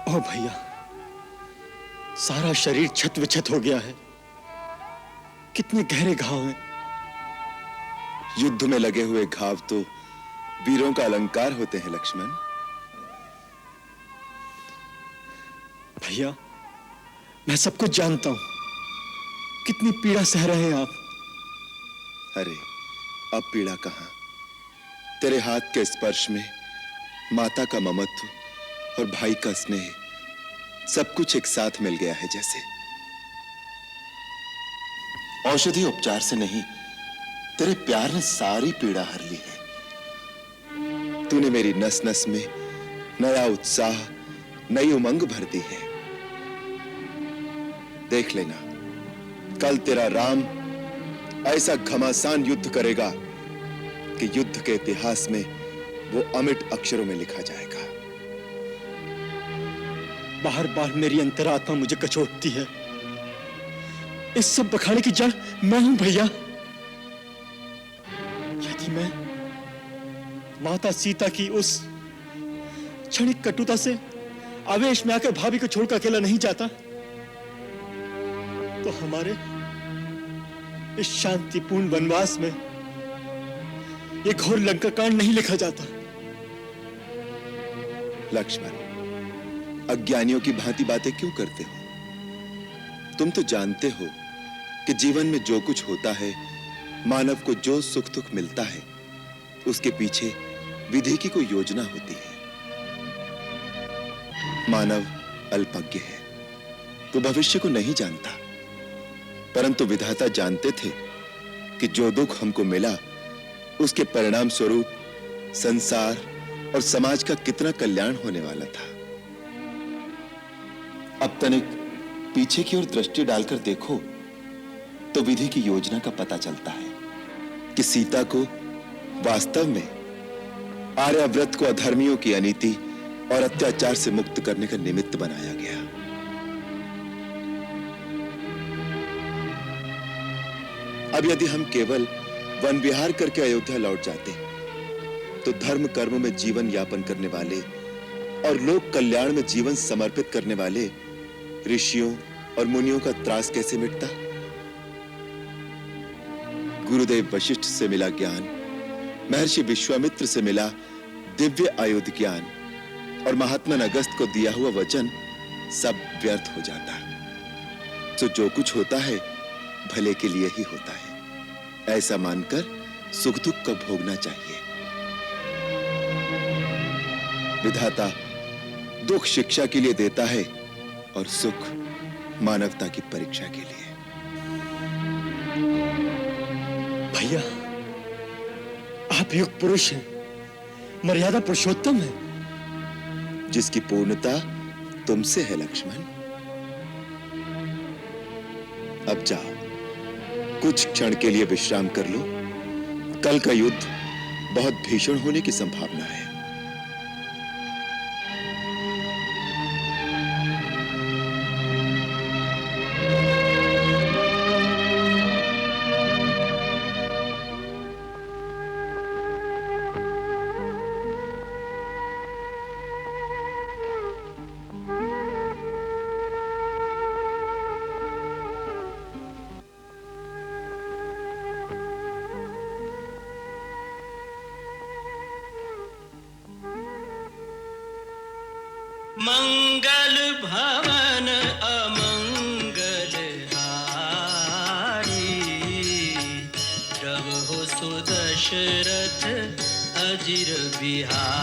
ओ भैया, सारा शरीर छत विछत हो गया है। कितने गहरे घाव हैं। युद्ध में लगे हुए घाव तो वीरों का अलंकार होते हैं लक्ष्मण। भैया, मैं सब कुछ जानता हूं। कितनी पीड़ा सह रहे हैं आप। अरे अब पीड़ा कहां? तेरे हाथ के स्पर्श में माता का ममत्व और भाई का स्नेह सब कुछ एक साथ मिल गया है जैसे। औषधि उपचार से नहीं, तेरे प्यार ने सारी पीड़ा हर ली है। तूने मेरी नस नस में नया उत्साह, नई उमंग भर दी है। देख लेना, कल तेरा राम ऐसा घमासान युद्ध करेगा कि युद्ध के इतिहास में वो अमिट अक्षरों में लिखा जाएगा। बार बार मेरी अंतरात्मा मुझे कचोटती है। इस सब बखाने की जड़ मैं हूं भैया। यदि मैं माता सीता की उस क्षणिक कटुता से आवेश में आकर भाभी को छोड़कर अकेला नहीं जाता, तो हमारे इस शांतिपूर्ण वनवास में एक घोर लंका कांड नहीं लिखा जाता। लक्ष्मण, अज्ञानियों की भांति बातें क्यों करते हो? तुम तो जानते हो कि जीवन में जो कुछ होता है, मानव को जो सुख दुख मिलता है, उसके पीछे विधि की कोई योजना होती है। मानव अल्पज्ञ है, वो भविष्य को नहीं जानता, परंतु विधाता जानते थे कि जो दुख हमको मिला, उसके परिणाम स्वरूप संसार और समाज का कितना कल्याण होने वाला था। अब तनिक पीछे की ओर दृष्टि डालकर देखो तो विधि की योजना का पता चलता है कि सीता को वास्तव में आर्याव्रत को अधर्मियों की अनीति और अत्याचार से मुक्त करने का निमित्त बनाया गया। अब यदि हम केवल वन विहार करके अयोध्या लौट जाते तो धर्म कर्म में जीवन यापन करने वाले और लोक कल्याण में जीवन समर्पित करने वाले ऋषियों और मुनियों का त्रास कैसे मिटता? गुरुदेव वशिष्ठ से मिला ज्ञान, महर्षि विश्वामित्र से मिला दिव्य आयुध ज्ञान और महात्मा अगस्त को दिया हुआ वचन सब व्यर्थ हो जाता। तो जो कुछ होता है भले के लिए ही होता है, ऐसा मानकर सुख दुख का भोगना चाहिए। विधाता दुख शिक्षा के लिए देता है और सुख मानवता की परीक्षा के लिए। भैया, आप युग पुरुष हैं, मर्यादा पुरुषोत्तम है। जिसकी पूर्णता तुमसे है लक्ष्मण। अब जाओ, कुछ क्षण के लिए विश्राम कर लो। कल का युद्ध बहुत भीषण होने की संभावना है। मंगल भवन अमंगल हारी, प्रभु सुदशरथ अजिर बिहारी।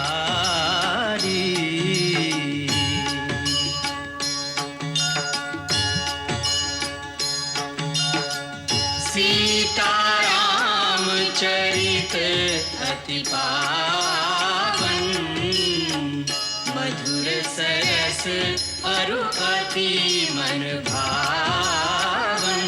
सीताराम चरित अति पावन, मधुर सरस अरु अति मन भावन।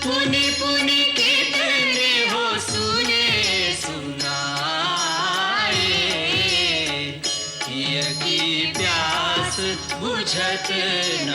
पुनि पुनि कितने हो सुने सुनाए, हिय की प्यास बुझत न